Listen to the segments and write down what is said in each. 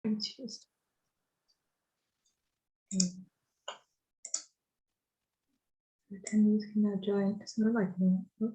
Confused. Attendees can now join. It's not like that.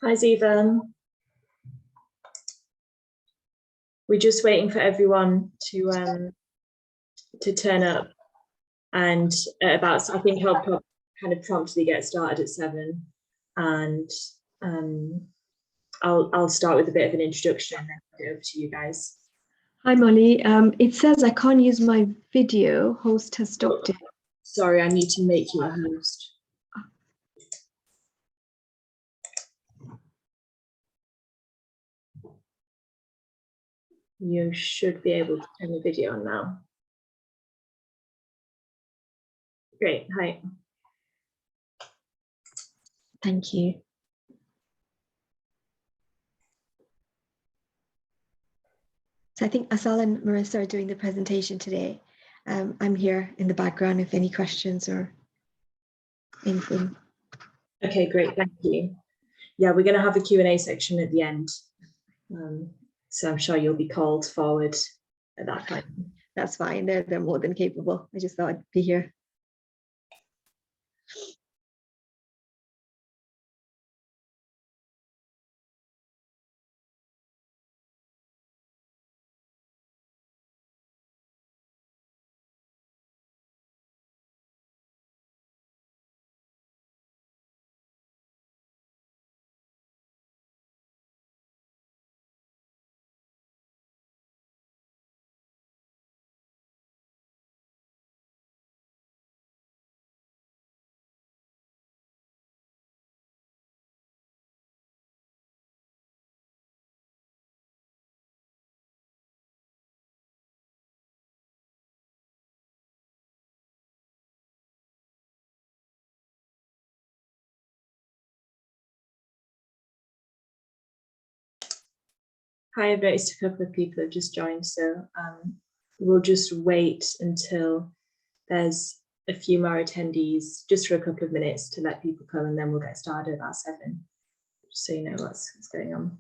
Hi, Ziva. We're just waiting for everyone to turn up, and about, I think I'll kind of promptly get started at 7, and I'll start with a bit of an introduction and then hand it over to you guys. Hi, Molly. It says I can't use my video. Host has stopped it. Sorry, I need to make you a host. You should be able to turn the video on now. Great, hi. Thank you. So I think Asal and Marissa are doing the presentation today. I'm here in the background if any questions or anything. Okay, great, thank you. Yeah, we're going to have a Q&A section at the end. So I'm sure you'll be called forward at that point. That's fine. They're more than capable. I just thought I'd be here. Hi, I've noticed a couple of people have just joined, so we'll just wait until there's a few more attendees, just for a couple of minutes to let people come, and then we'll get started at about 7, just so you know what's going on.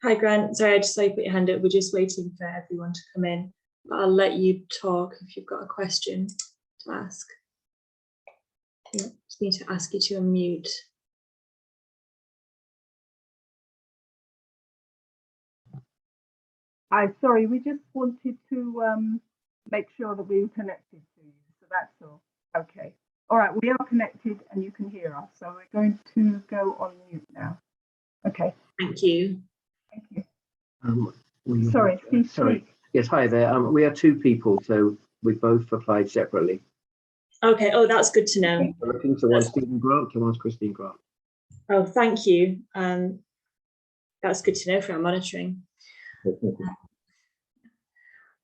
Hi, Grant. Sorry, I just saw you put your hand up. We're just waiting for everyone to come in. But I'll let you talk if you've got a question to ask. Yeah, just need to ask you to unmute. Hi, sorry, we just wanted to make sure that we were connected to you, so that's all. Okay. All right, we are connected and you can hear us, so we're going to go on mute now. Okay. Thank you. Thank you. Sorry, please speak. Yes, hi there. We are two people, so we both applied separately. Okay, oh, that's good to know. We're looking to one Stephen Grant, to one's Christine Grant. Oh, thank you. That's good to know for our monitoring.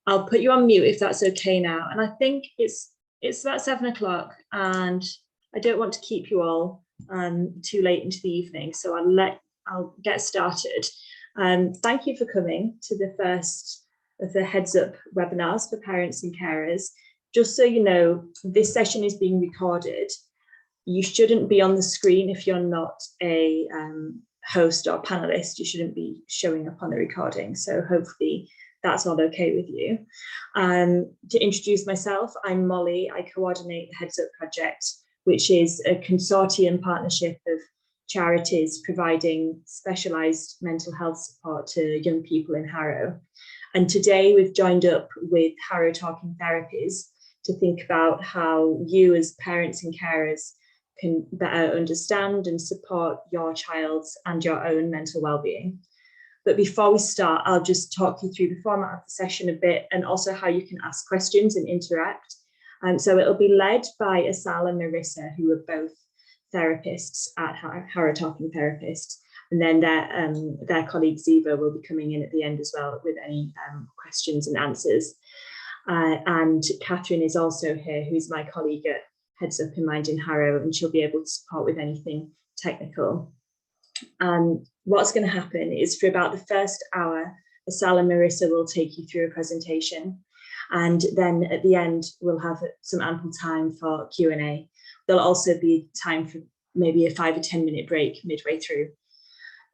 I'll put you on mute if that's okay now. And I think it's about 7 o'clock and I don't want to keep you all too late into the evening. So I'll get started. Thank you for coming to the first of the HeadsUp webinars for parents and carers. Just so you know, this session is being recorded. You shouldn't be on the screen if you're not a host or panelist. You shouldn't be showing up on the recording. So hopefully that's all okay with you. To introduce myself, I'm Molly. I coordinate the HeadsUp project, which is a consortium partnership of charities providing specialised mental health support to young people in Harrow. And today we've joined up with Harrow Talking Therapies to think about how you as parents and carers can better understand and support your child's and your own mental well-being. But before we start, I'll just talk you through the format of the session a bit and also how you can ask questions and interact. So it'll be led by Asal and Marissa, who are both therapists at Harrow Talking Therapies. And then their colleague Ziva will be coming in at the end as well with any questions and answers. And Catherine is also here, who's my colleague at HeadsUp in Mind in Harrow, and she'll be able to support with anything technical. What's going to happen is for about the first hour, Asal and Marissa will take you through a presentation. And then at the end, we'll have some ample time for Q&A. There'll also be time for maybe a 5 or 10 minute break midway through.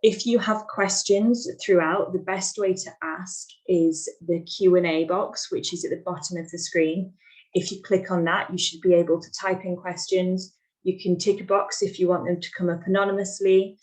If you have questions throughout, the best way to ask is the Q&A box, which is at the bottom of the screen. If you click on that, you should be able to type in questions. You can tick a box if you want them to come up anonymously.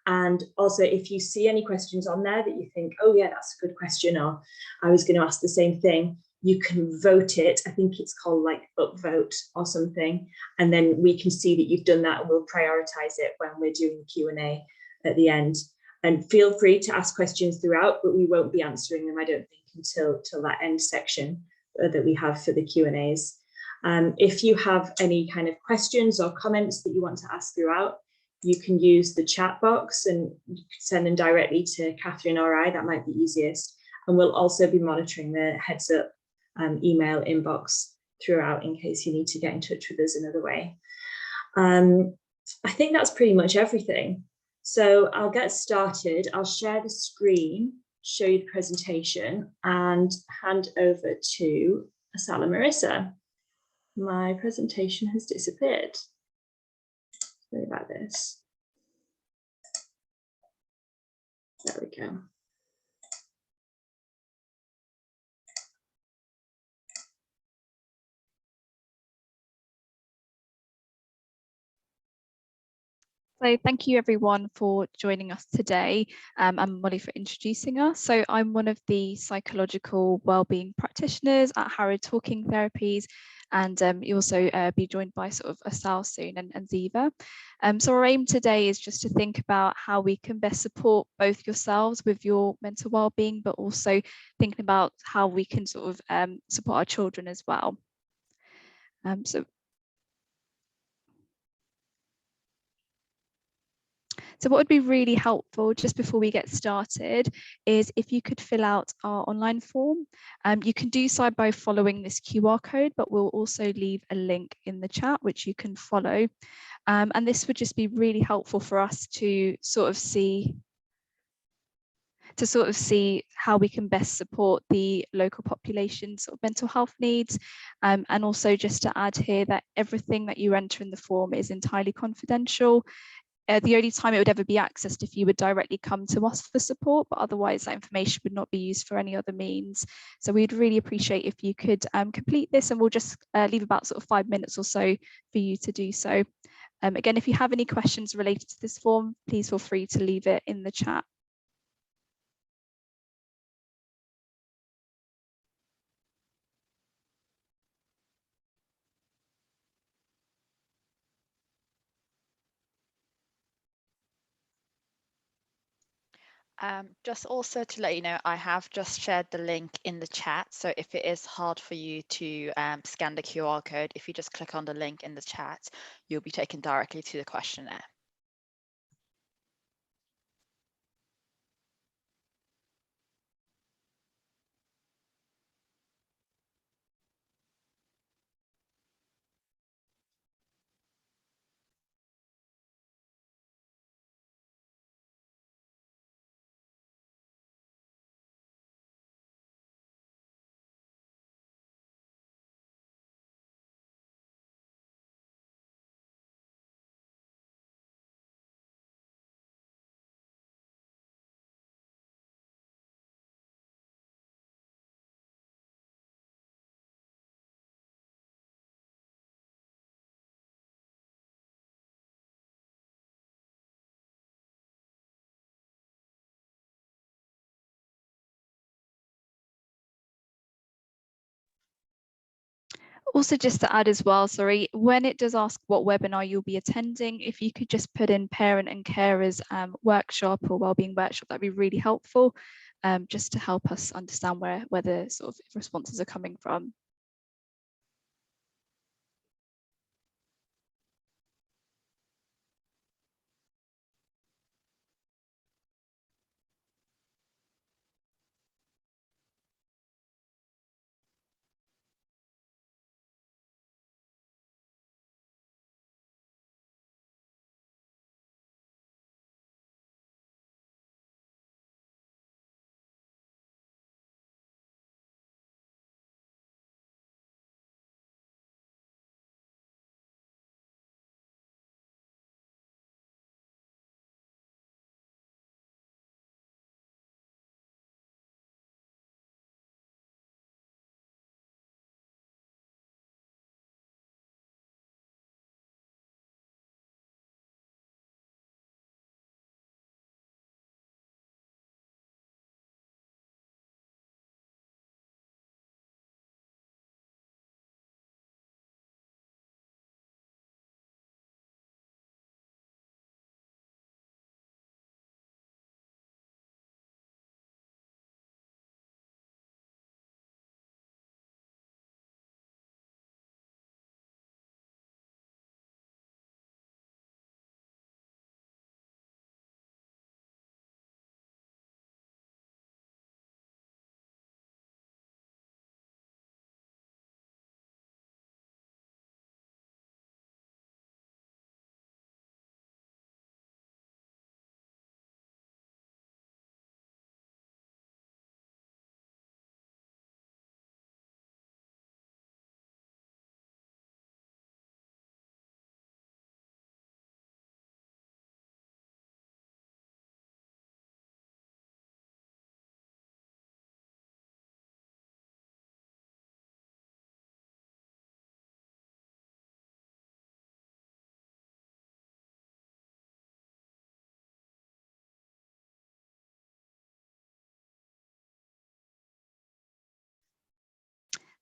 And also, if you see any questions on there that you think, oh yeah, that's a good question, or I was going to ask the same thing, you can vote it. I think it's called like upvote or something. And then we can see that you've done that and we'll prioritize it when we're doing the Q&A at the end. And feel free to ask questions throughout, but we won't be answering them, I don't think, until that end section that we have for the Q&As. If you have any kind of questions or comments that you want to ask throughout, you can use the chat box and you can send them directly to Catherine or I, that might be easiest. And we'll also be monitoring the HeadsUp email inbox throughout in case you need to get in touch with us another way. I think that's pretty much everything. So I'll get started. I'll share the screen, show you the presentation and hand over to Asal and Marissa. My presentation has disappeared. Sorry about this. There we go. So thank you everyone for joining us today. I'm Molly for introducing us. So I'm one of the psychological wellbeing practitioners at Harrow Talking Therapies, and you'll also be joined by sort of Asal soon and Ziva. So our aim today is just to think about how we can best support both yourselves with your mental wellbeing, but also thinking about how we can sort of support our children as well. So what would be really helpful just before we get started is if you could fill out our online form. You can do so by following this QR code, but we'll also leave a link in the chat which you can follow. And this would just be really helpful for us to sort of see how we can best support the local population's sort of mental health needs. And also just to add here that everything that you enter in the form is entirely confidential. The only time it would ever be accessed if you would directly come to us for support, but otherwise that information would not be used for any other means. So we'd really appreciate if you could complete this, and we'll just leave about sort of 5 minutes or so for you to do so. Again, if you have any questions related to this form, please feel free to leave it in the chat. Just also to let you know, I have just shared the link in the chat. So if it is hard for you to scan the QR code, if you just click on the link in the chat, you'll be taken directly to the questionnaire. Also, just to add as well, sorry, when it does ask what webinar you'll be attending, if you could just put in parent and carers workshop or wellbeing workshop, that'd be really helpful, just to help us understand where the sort of responses are coming from.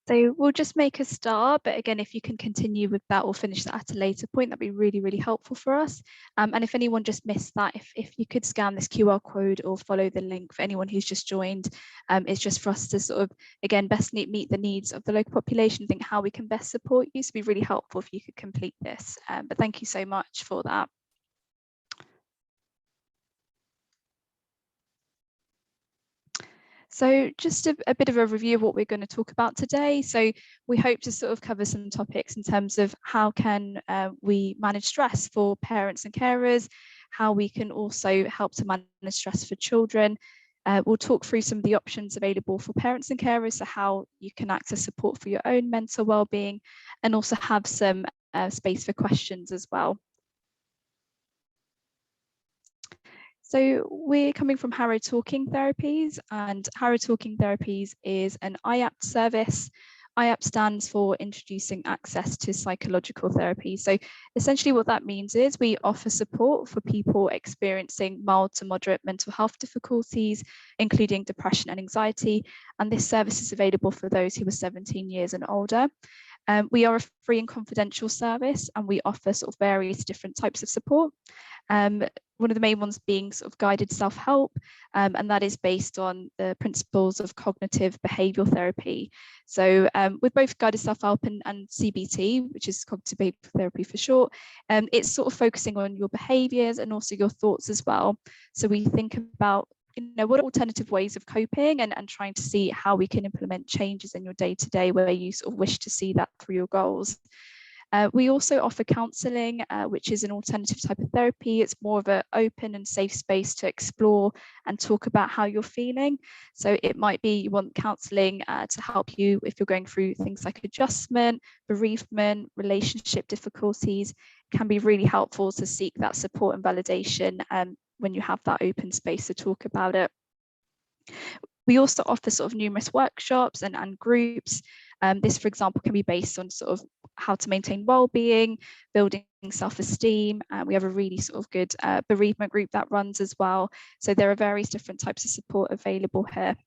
So we'll just make a start, but again, if you can continue with that or finish that at a later point, that'd be really, really helpful for us. And if anyone just missed that, if you could scan this QR code or follow the link for anyone who's just joined, it's just for us to sort of, again, best meet the needs of the local population, think how we can best support you. So it'd be really helpful if you could complete this. But thank you so much for that. So just a bit of a review of what we're going to talk about today. So we hope to sort of cover some topics in terms of how can we manage stress for parents and carers, how we can also help to manage stress for children. We'll talk through some of the options available for parents and carers, so how you can access support for your own mental well-being, and also have some space for questions as well. So we're coming from Harrow Talking Therapies, and Harrow Talking Therapies is an IAP service. IAP stands for Introducing Access to Psychological Therapy. So essentially what that means is we offer support for people experiencing mild to moderate mental health difficulties, including depression and anxiety. And this service is available for those who are 17 years and older. We are a free and confidential service, and we offer sort of various different types of support. One of the main ones being sort of guided self-help, and that is based on the principles of cognitive behavioural therapy. So with both guided self-help and CBT, which is cognitive behavioural therapy for short, it's sort of focusing on your behaviours and also your thoughts as well. So we think about, you know, what are alternative ways of coping, and trying to see how we can implement changes in your day-to-day where you sort of wish to see that through your goals. We also offer counselling, which is an alternative type of therapy. It's more of an open and safe space to explore and talk about how you're feeling. So it might be you want counselling to help you if you're going through things like adjustment, bereavement, relationship difficulties. It can be really helpful to seek that support and validation when you have that open space to talk about it. We also offer sort of numerous workshops and groups. This, for example, can be based on sort of how to maintain well-being, building self-esteem. We have a really sort of good bereavement group that runs as well. So there are various different types of support available here.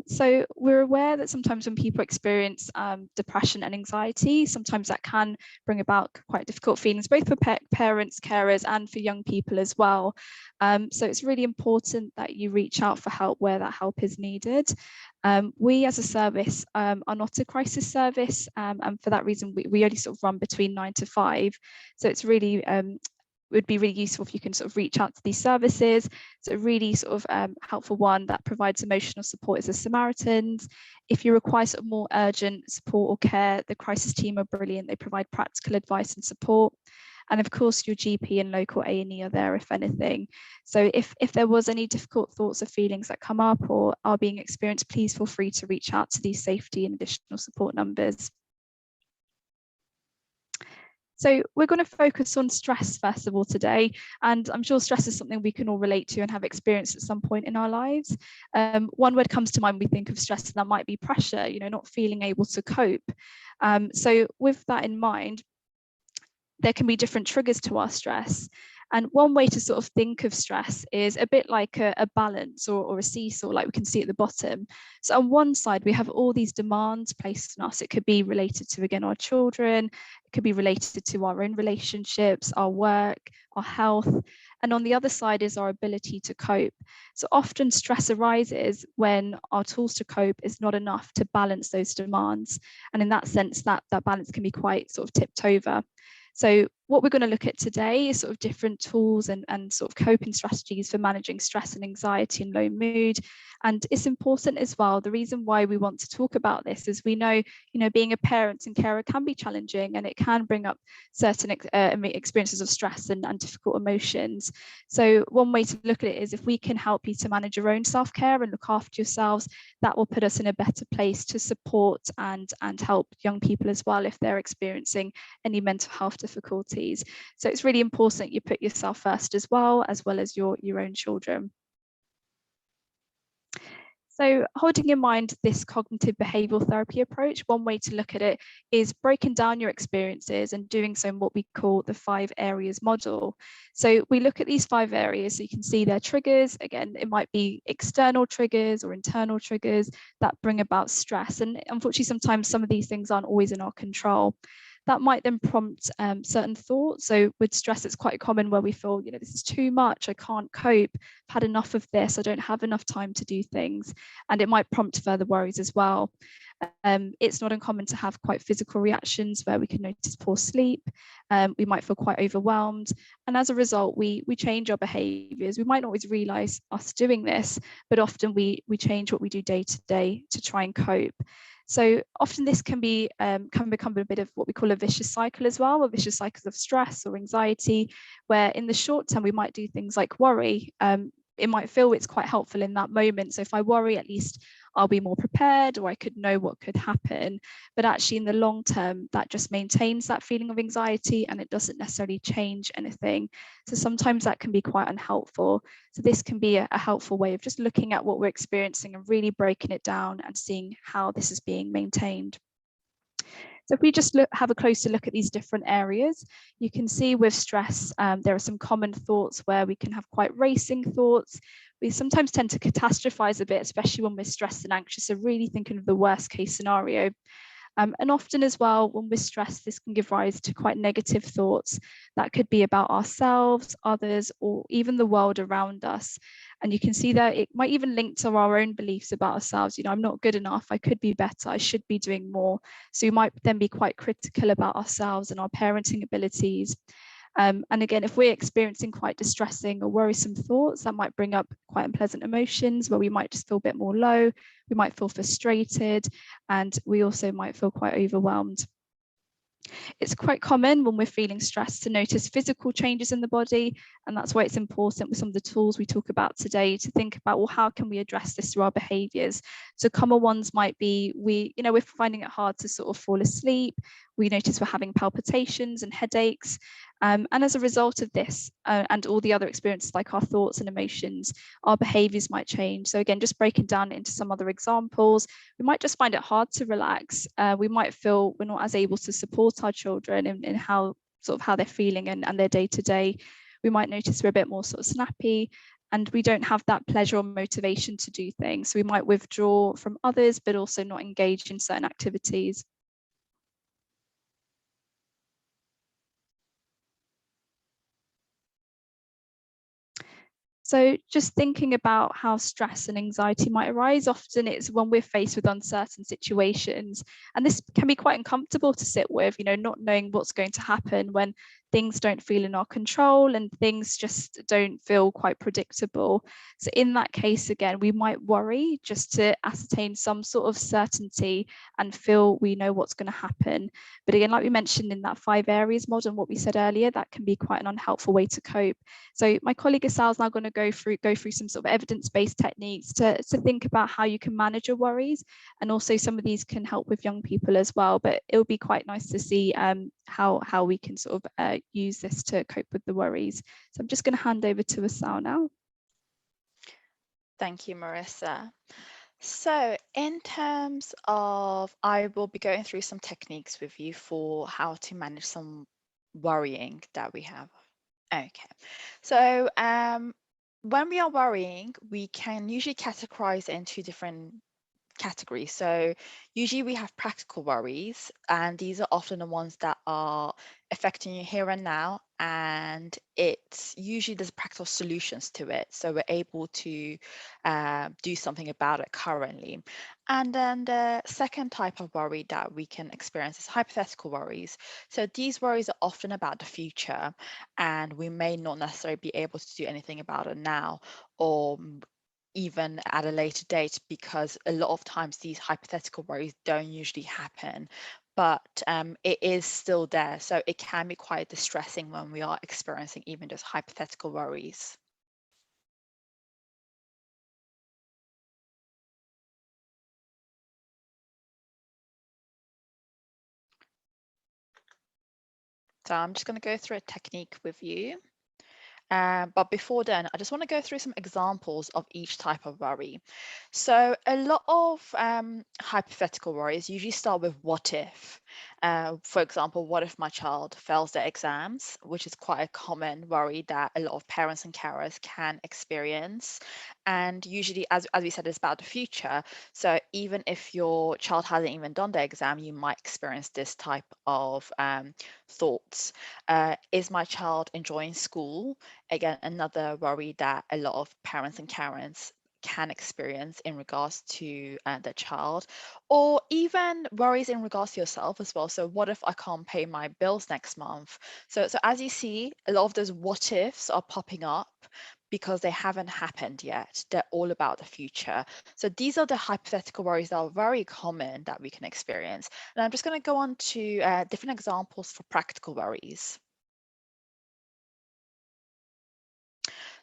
So we're aware that sometimes when people experience depression and anxiety, sometimes that can bring about quite difficult feelings, both for parents, carers, and for young people as well. So it's really important that you reach out for help where that help is needed. We as a service are not a crisis service, and for that reason, we only sort of run between 9 to 5. So it's really would be really useful if you can sort of reach out to these services. So a really sort of helpful one that provides emotional support is the Samaritans. If you require sort of more urgent support or care, the crisis team are brilliant. They provide practical advice and support. And of course, your GP and local A&E are there if anything. So if there was any difficult thoughts or feelings that come up or are being experienced, please feel free to reach out to these safety and additional support numbers. So we're going to focus on stress first of all today, and I'm sure stress is something we can all relate to and have experienced at some point in our lives. One word comes to mind when we think of stress, and that might be pressure, you know, not feeling able to cope. So with that in mind, there can be different triggers to our stress. And one way to sort of think of stress is a bit like a balance or a seesaw, like we can see at the bottom. So on one side, we have all these demands placed on us. It could be related to, again, our children. It could be related to our own relationships, our work, our health. And on the other side is our ability to cope. So often stress arises when our tools to cope is not enough to balance those demands. And in that sense, that balance can be quite sort of tipped over. So what we're going to look at today is sort of different tools and sort of coping strategies for managing stress and anxiety and low mood. And it's important as well. The reason why we want to talk about this is we know, you know, being a parent and carer can be challenging, and it can bring up certain experiences of stress and difficult emotions. So one way to look at it is if we can help you to manage your own self-care and look after yourselves, that will put us in a better place to support and help young people as well if they're experiencing any mental health difficulties. So it's really important you put yourself first as well as your own children. So holding in mind this cognitive behavioural therapy approach, one way to look at it is breaking down your experiences and doing so in what we call the 5 areas model. So we look at these 5 areas so you can see their triggers. Again, it might be external triggers or internal triggers that bring about stress. And unfortunately, sometimes some of these things aren't always in our control. That might then prompt certain thoughts. So with stress, it's quite common where we feel, you know, this is too much, I can't cope, I've had enough of this, I don't have enough time to do things. And it might prompt further worries as well. It's not uncommon to have quite physical reactions where we can notice poor sleep. We might feel quite overwhelmed. And as a result, we change our behaviours. We might not always realise us doing this, but often we change what we do day to day to try and cope. So often this can become a bit of what we call a vicious cycle as well, a vicious cycle of stress or anxiety, where in the short term we might do things like worry. It might feel it's quite helpful in that moment. So if I worry, at least I'll be more prepared, or I could know what could happen. But actually in the long term, that just maintains that feeling of anxiety and it doesn't necessarily change anything. So sometimes that can be quite unhelpful. So this can be a helpful way of just looking at what we're experiencing and really breaking it down and seeing how this is being maintained. So if we just have a closer look at these different areas, you can see with stress, there are some common thoughts where we can have quite racing thoughts. We sometimes tend to catastrophize a bit, especially when we're stressed and anxious, so really thinking of the worst case scenario. And often as well, when we're stressed, this can give rise to quite negative thoughts that could be about ourselves, others, or even the world around us. And you can see that it might even link to our own beliefs about ourselves. You know, I'm not good enough, I could be better, I should be doing more. So we might then be quite critical about ourselves and our parenting abilities. And again, if we're experiencing quite distressing or worrisome thoughts, that might bring up quite unpleasant emotions where we might just feel a bit more low, we might feel frustrated, and we also might feel quite overwhelmed. It's quite common when we're feeling stressed to notice physical changes in the body, and that's why it's important with some of the tools we talk about today to think about, well, how can we address this through our behaviours? So common ones might be we're finding it hard to sort of fall asleep. We notice we're having palpitations and headaches. And as a result of this and all the other experiences like our thoughts and emotions, our behaviours might change. So again, just breaking down into some other examples, we might just find it hard to relax. We might feel we're not as able to support our children in how they're feeling and their day to day. We might notice we're a bit more sort of snappy and we don't have that pleasure or motivation to do things. So we might withdraw from others, but also not engage in certain activities. So just thinking about how stress and anxiety might arise, often it's when we're faced with uncertain situations. And this can be quite uncomfortable to sit with, not knowing what's going to happen when things don't feel in our control and things just don't feel quite predictable. So in that case, again, we might worry just to ascertain some sort of certainty and feel we know what's going to happen. But again, like we mentioned in that 5 areas model and what we said earlier, that can be quite an unhelpful way to cope. So my colleague Asal is now going to go through some sort of evidence-based techniques to think about how you can manage your worries, and also some of these can help with young people as well. But it would be quite nice to see how we can sort of use this to cope with the worries. So I'm just going to hand over to Asal now. Thank you, Marissa. So in terms of, I will be going through some techniques with you for how to manage some worrying that we have. Okay, so when we are worrying, we can usually categorize it into different categories. So usually we have practical worries, and these are often the ones that are affecting you here and now, and it's usually there's practical solutions to it, so we're able to do something about it currently. And then the second type of worry that we can experience is hypothetical worries. So these worries are often about the future, and we may not necessarily be able to do anything about it now, or even at a later date, because a lot of times these hypothetical worries don't usually happen, but it is still there. So it can be quite distressing when we are experiencing even just hypothetical worries. So I'm just going to go through a technique with you. But before then, I just want to go through some examples of each type of worry. So a lot of hypothetical worries usually start with what if. For example, what if my child fails their exams, which is quite a common worry that a lot of parents and carers can experience. And usually, as we said, it's about the future. So even if your child hasn't even done the exam, you might experience this type of thoughts. Is my child enjoying school? Again, another worry that a lot of parents and carers can experience in regards to their child, or even worries in regards to yourself as well. So what if I can't pay my bills next month? So as you see, a lot of those what ifs are popping up because they haven't happened yet. They're all about the future. So these are the hypothetical worries that are very common that we can experience. And I'm just going to go on to different examples for practical worries.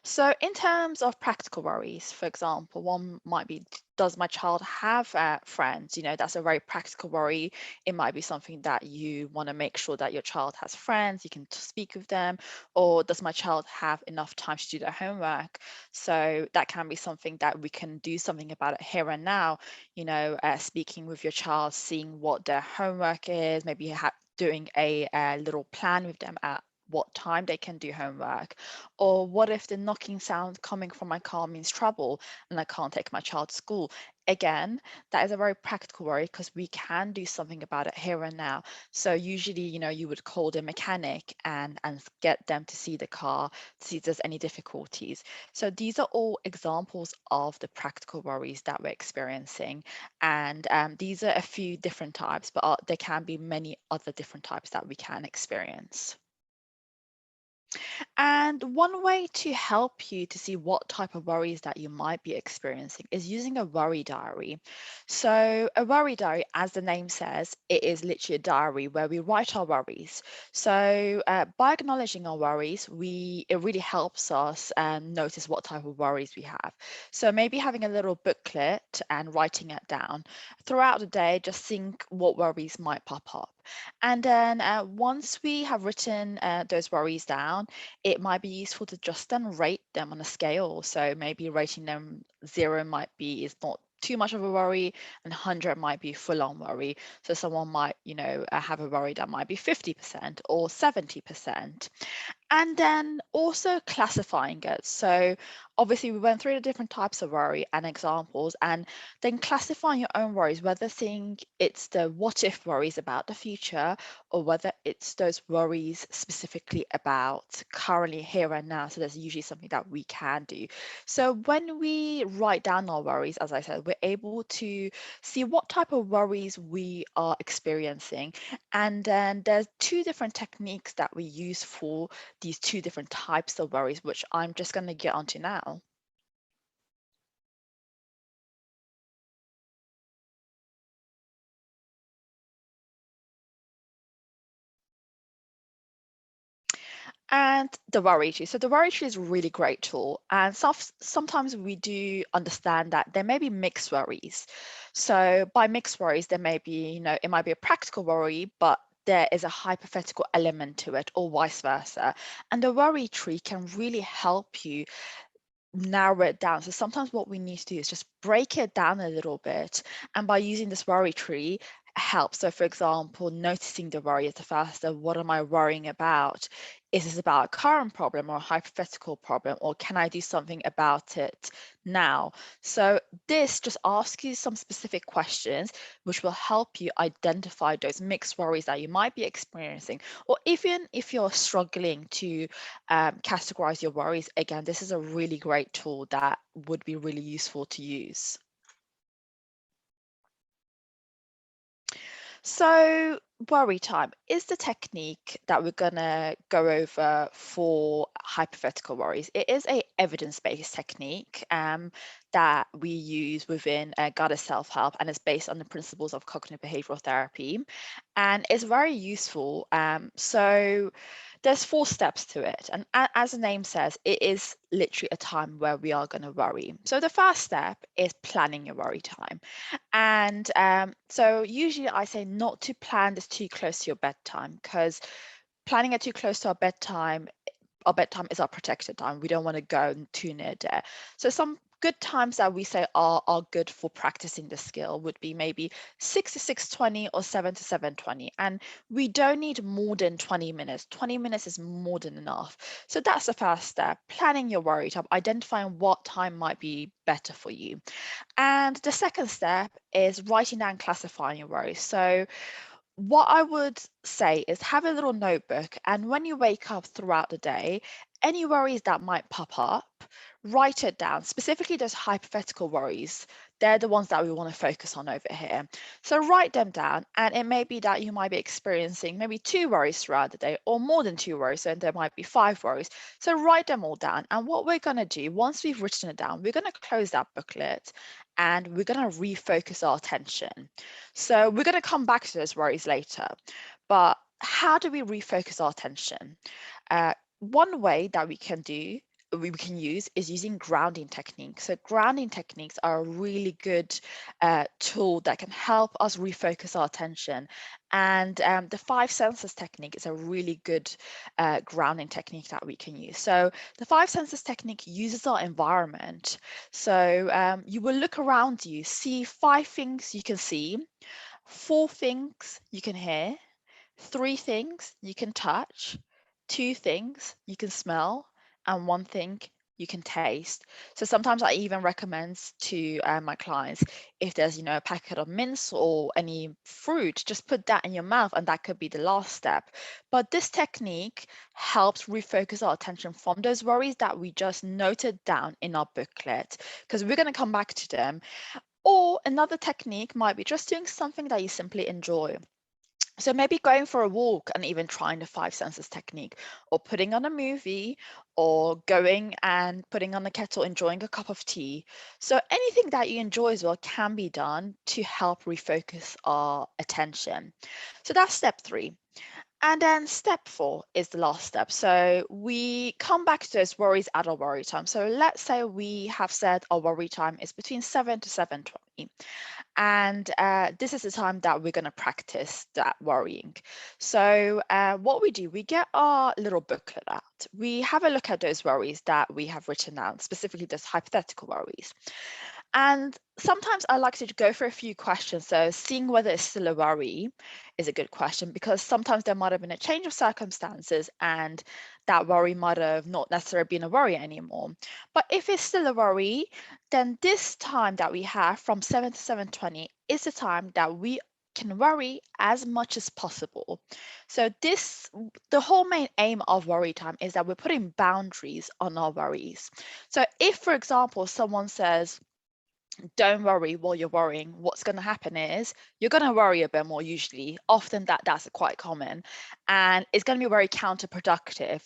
So in terms of practical worries, for example, one might be, does my child have friends? You know, that's a very practical worry. It might be something that you want to make sure that your child has friends, you can speak with them, or does my child have enough time to do their homework? So that can be something that we can do something about it here and now, you know, speaking with your child, seeing what their homework is, maybe doing a little plan with them at what time they can do homework. Or what if the knocking sound coming from my car means trouble and I can't take my child to school? Again, that is a very practical worry because we can do something about it here and now. So usually, you know, you would call the mechanic and get them to see the car to see if there's any difficulties. So these are all examples of the practical worries that we're experiencing. And these are a few different types, but there can be many other different types that we can experience. And one way to help you to see what type of worries that you might be experiencing is using a worry diary. So a worry diary, as the name says, it is literally a diary where we write our worries. So by acknowledging our worries, it really helps us notice what type of worries we have. So maybe having a little booklet and writing it down throughout the day, just seeing what worries might pop up. And then once we have written those worries down, it might be useful to just then rate them on a scale. So maybe rating them 0 might be is not too much of a worry, and 100 might be full on worry. So someone might, you know, have a worry that might be 50% or 70%. And then also classifying it. So obviously we went through the different types of worry and examples, and then classifying your own worries, whether think it's the what if worries about the future, or whether it's those worries specifically about currently here and now. So there's usually something that we can do. So when we write down our worries, as I said, we're able to see what type of worries we are experiencing. And then there's 2 different techniques that we use for these 2 different types of worries, which I'm just going to get onto now. And the worry tree. So the worry tree is a really great tool. And sometimes we do understand that there may be mixed worries. So by mixed worries, there may be, you know, it might be a practical worry, but there is a hypothetical element to it, or vice versa. And the worry tree can really help you narrow it down. So sometimes what we need to do is just break it down a little bit. And by using this worry tree helps. So for example, noticing the worry at the first, so what am I worrying about? Is this about a current problem or a hypothetical problem, or can I do something about it now? So this just asks you some specific questions, which will help you identify those mixed worries that you might be experiencing. Or even if you're struggling to categorize your worries, again, this is a really great tool that would be really useful to use. So worry time is the technique that we're going to go over for hypothetical worries. It is a evidence-based technique that we use within guided self-help, and it's based on the principles of cognitive behavioral therapy, and it's very useful. So there's 4 steps to it, and as the name says, it is literally a time where we are going to worry. So the first step is planning your worry time. And so usually I say not to plan this too close to your bedtime, because planning it too close to our bedtime is our protected time. We don't want to go too near there. So some good times that we say are good for practicing the skill would be maybe 6 to 6:20 or 7 to 7:20. And we don't need more than 20 minutes. 20 minutes is more than enough. So that's the first step, planning your worry time, identifying what time might be better for you. And the second step is writing down, classifying your worries. So what I would say is have a little notebook, and when you wake up throughout the day, any worries that might pop up, write it down, specifically those hypothetical worries. They're the ones that we want to focus on over here. So write them down, and it may be that you might be experiencing maybe 2 worries throughout the day, or more than 2 worries, and there might be 5 worries. So write them all down, and what we're going to do once we've written it down, we're going to close that booklet and we're going to refocus our attention. So we're going to come back to those worries later, but how do we refocus our attention? One way that we can do we can use is using grounding techniques. So grounding techniques are a really good tool that can help us refocus our attention. And the 5 senses technique is a really good grounding technique that we can use. So the 5 senses technique uses our environment. So you will look around you, see 5 things you can see, 4 things you can hear, 3 things you can touch, 2 things you can smell, and 1 thing you can taste. So sometimes I even recommend to my clients, if there's, a packet of mints or any fruit, just put that in your mouth, and that could be the last step. But this technique helps refocus our attention from those worries that we just noted down in our booklet, because we're going to come back to them. Or another technique might be just doing something that you simply enjoy. So maybe going for a walk and even trying the 5 senses technique, or putting on a movie, or going and putting on the kettle, enjoying a cup of tea. So anything that you enjoy as well can be done to help refocus our attention. So that's step 3. And then step 4 is the last step. So we come back to those worries at our worry time. So let's say we have said our worry time is between 7 to 7:20. And this is the time that we're going to practice that worrying. So what we do, we get our little booklet out. We have a look at those worries that we have written down, specifically those hypothetical worries. And sometimes I like to go for a few questions. So seeing whether it's still a worry is a good question, because sometimes there might have been a change of circumstances and that worry might have not necessarily been a worry anymore. But if it's still a worry, then this time that we have from 7 to 7:20 is the time that we can worry as much as possible. So the whole main aim of worry time is that we're putting boundaries on our worries. So if, for example, someone says, don't worry while you're worrying, what's going to happen is you're going to worry a bit more usually. Often that's quite common, and it's going to be very counterproductive.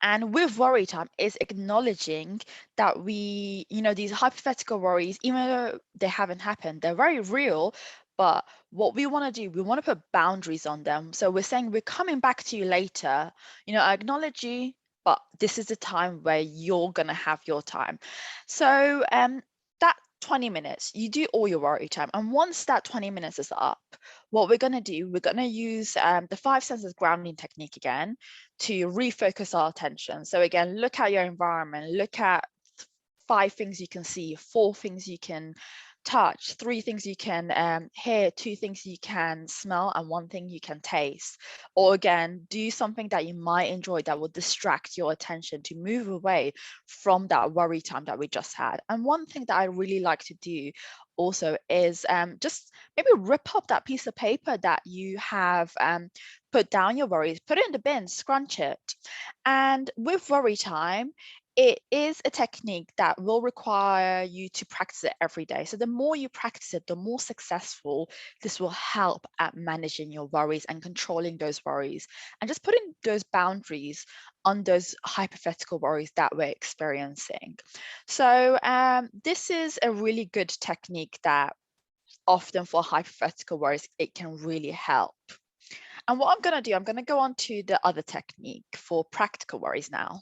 And with worry time is acknowledging that these hypothetical worries, even though they haven't happened, they're very real. But what we want to do, we want to put boundaries on them. So we're saying we're coming back to you later. I acknowledge you, but this is the time where you're going to have your time. So that 20 minutes, you do all your worry time. And once that 20 minutes is up, what we're going to do, we're going to use the 5 senses grounding technique again to refocus our attention. So again, look at your environment, look at 5 things you can see, 4 things you can touch, 3 things you can hear, 2 things you can smell, and 1 thing you can taste. Or again, do something that you might enjoy that will distract your attention to move away from that worry time that we just had. And one thing that I really like to do also is just maybe rip up that piece of paper that you have put down your worries, put it in the bin, scrunch it. And with worry time, it is a technique that will require you to practice it every day. So the more you practice it, the more successful this will help at managing your worries and controlling those worries, and just putting those boundaries on those hypothetical worries that we're experiencing. So this is a really good technique that often for hypothetical worries, it can really help. And what I'm going to do, I'm going to go on to the other technique for practical worries now.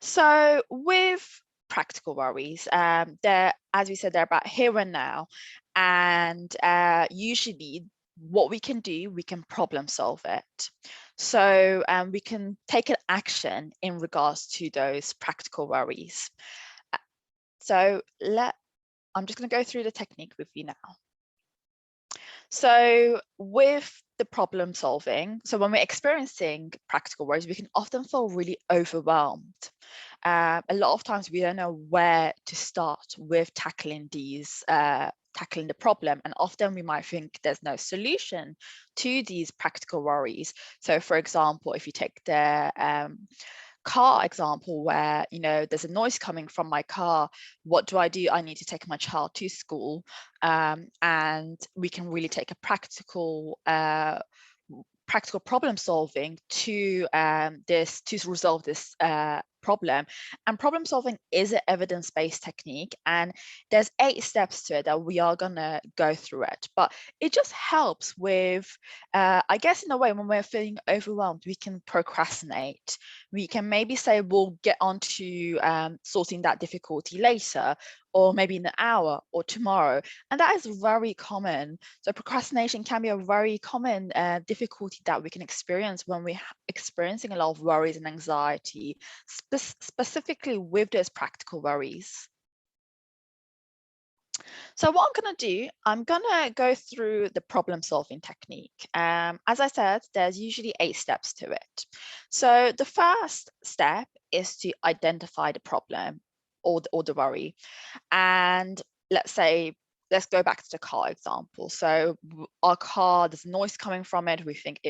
So with practical worries, they're, as we said, they're about here and now. And usually what we can do, we can problem solve it. So we can take an action in regards to those practical worries. So I'm just going to go through the technique with you now. So with the problem solving, so when we're experiencing practical worries, we can often feel really overwhelmed. A lot of times we don't know where to start with tackling the problem, and often we might think there's no solution to these practical worries. So for example, if you take the car example where there's a noise coming from my car, what do? I need to take my child to school, and we can really take a practical problem solving to resolve this problem. And problem solving is an evidence-based technique, and there's 8 steps to it that we are gonna go through it. But it just helps with, I guess, in a way, when we're feeling overwhelmed, we can procrastinate. We can maybe say we'll get onto sorting that difficulty later, or maybe in an hour or tomorrow. And that is very common. So procrastination can be a very common difficulty that we can experience when we're experiencing a lot of worries and anxiety, specifically with those practical worries. So what I'm going to do, I'm going to go through the problem solving technique. As I said, there's usually 8 steps to it. So the first step is to identify the problem or the worry. And let's go back to the car example. So our car, there's noise coming from it. We think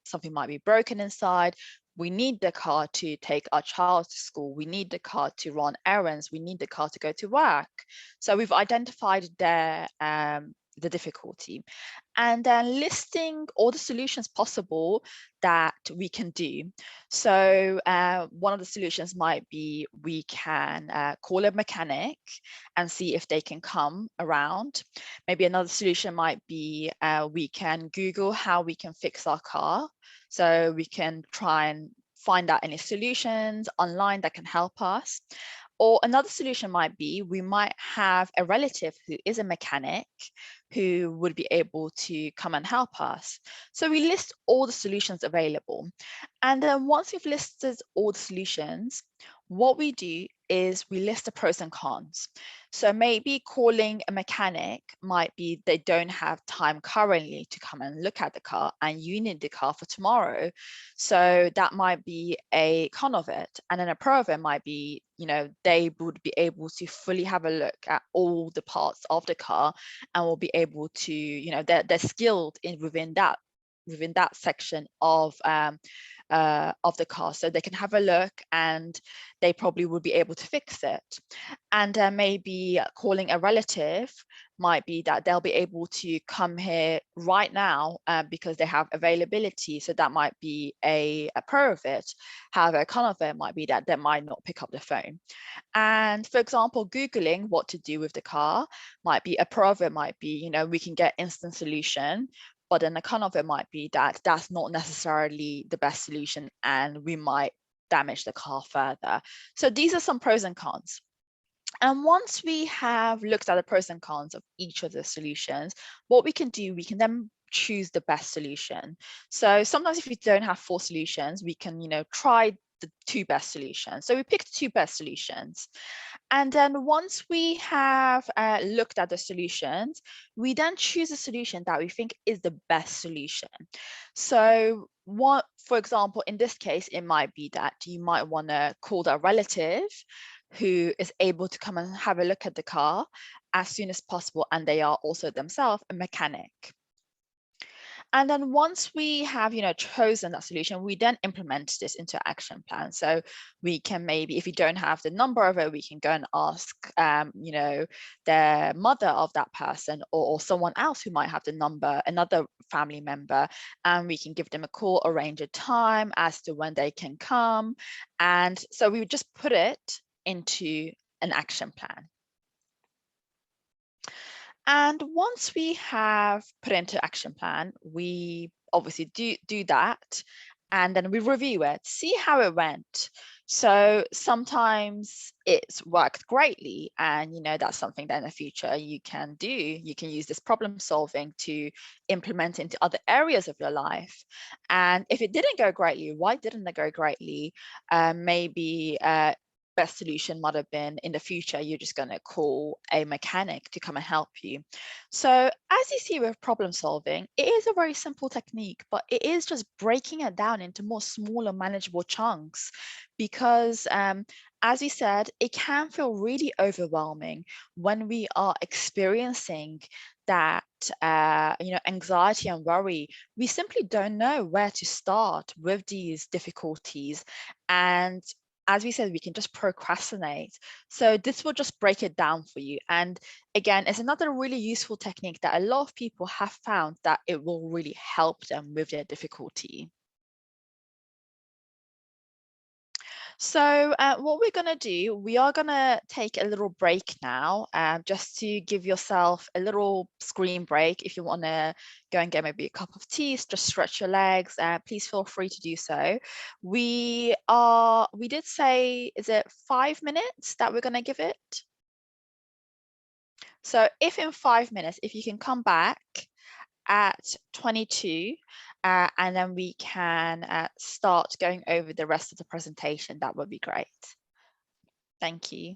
something might be broken inside. We need the car to take our child to school. We need the car to run errands. We need the car to go to work. So we've identified the difficulty, and then listing all the solutions possible that we can do. So one of the solutions might be we can call a mechanic and see if they can come around. Maybe another solution might be we can Google how we can fix our car. So we can try and find out any solutions online that can help us. Or another solution might be we might have a relative who is a mechanic who would be able to come and help us. So we list all the solutions available. And then once we've listed all the solutions, what we do is we list the pros and cons. So maybe calling a mechanic might be they don't have time currently to come and look at the car, and you need the car for tomorrow. So that might be a con of it. And then a pro of it might be, they would be able to fully have a look at all the parts of the car and will be able to, they're skilled within that section of the car, so they can have a look and they probably would be able to fix it. And maybe calling a relative might be that they'll be able to come here right now because they have availability, so that might be a pro of it. However, a con of it might be that they might not pick up the phone. And for example, Googling what to do with the car might be a pro of it, might be, we can get instant solution. But then the con of it might be that that's not necessarily the best solution and we might damage the car further. So these are some pros and cons. And once we have looked at the pros and cons of each of the solutions, what we can do, we can then choose the best solution. So sometimes if we don't have 4 solutions, we can, try the 2 best solutions. So we picked 2 best solutions. And then once we have looked at the solutions, we then choose a solution that we think is the best solution. So for example, in this case, it might be that you might want to call a relative who is able to come and have a look at the car as soon as possible, and they are also themselves a mechanic. And then once we have, chosen that solution, we then implement this into an action plan. So we can maybe, if we don't have the number of it, we can go and ask, the mother of that person or someone else who might have the number, another family member, and we can give them a call, arrange a time as to when they can come. And so we would just put it into an action plan. And once we have put into action plan, we obviously do that, and then we review it, see how it went. So sometimes it's worked greatly, and that's something that in the future you can do. You can use this problem solving to implement into other areas of your life. And if it didn't go greatly, why didn't it go greatly? Maybe best solution might have been in the future you're just going to call a mechanic to come and help you. So as you see with problem solving, it is a very simple technique, but it is just breaking it down into more smaller manageable chunks, because as we said, it can feel really overwhelming when we are experiencing that anxiety and worry. We simply don't know where to start with these difficulties, and as we said, we can just procrastinate. So this will just break it down for you. And again, it's another really useful technique that a lot of people have found that it will really help them with their difficulty. So what we're going to do, we are going to take a little break now, just to give yourself a little screen break. If you want to go and get maybe a cup of tea, just stretch your legs, please feel free to do so. We did say, is it 5 minutes that we're going to give it? So if in 5 minutes, if you can come back at 22, and then we can start going over the rest of the presentation, that would be great. Thank you.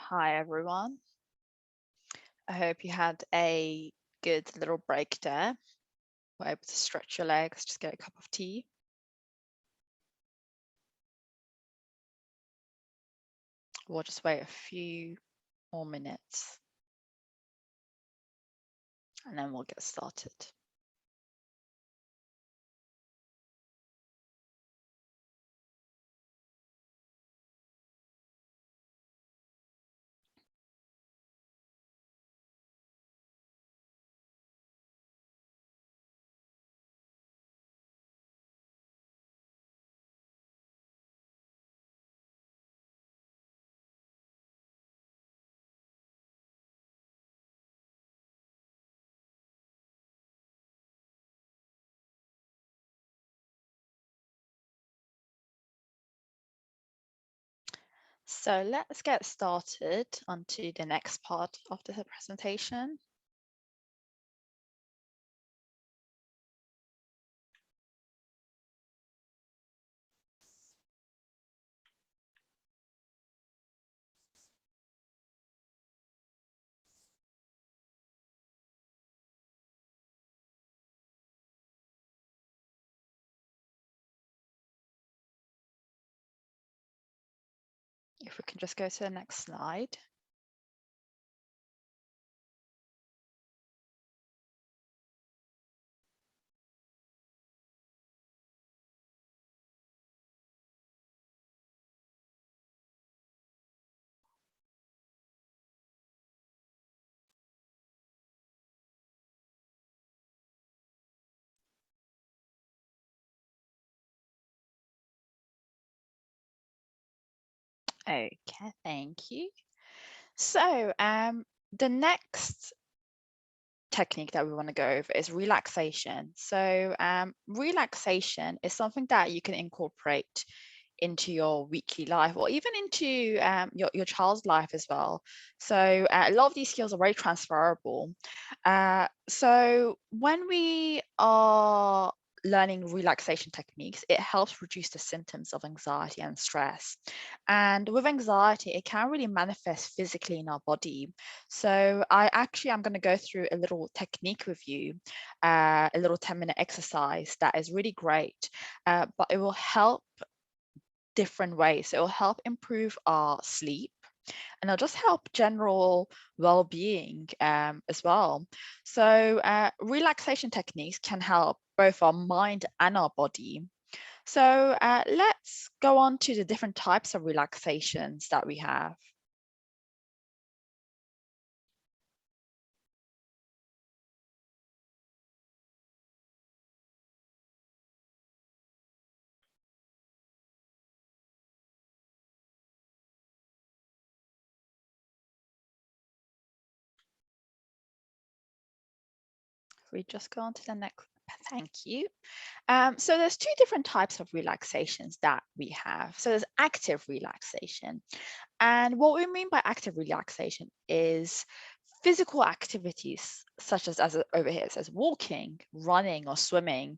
Hi, everyone. I hope you had a good little break there. Were able to stretch your legs, just get a cup of tea. We'll just wait a few more minutes and then we'll get started. So let's get started onto the next part of the presentation. If we can just go to the next slide. Okay, thank you. So the next technique that we want to go over is relaxation. So relaxation is something that you can incorporate into your weekly life or even into your child's life as well. So a lot of these skills are very transferable. So when we are learning relaxation techniques, it helps reduce the symptoms of anxiety and stress. And with anxiety, it can really manifest physically in our body. So I'm going to go through a little technique with you, a little 10-minute exercise that is really great, but it will help different ways. It will help improve our sleep and it'll just help general well-being as well. So relaxation techniques can help both our mind and our body. So let's go on to the different types of relaxations that we have. We just go on to the next. Thank you. So there's two different types of relaxations that we have. So there's active relaxation. And what we mean by active relaxation is physical activities such as over here it says walking, running, or swimming.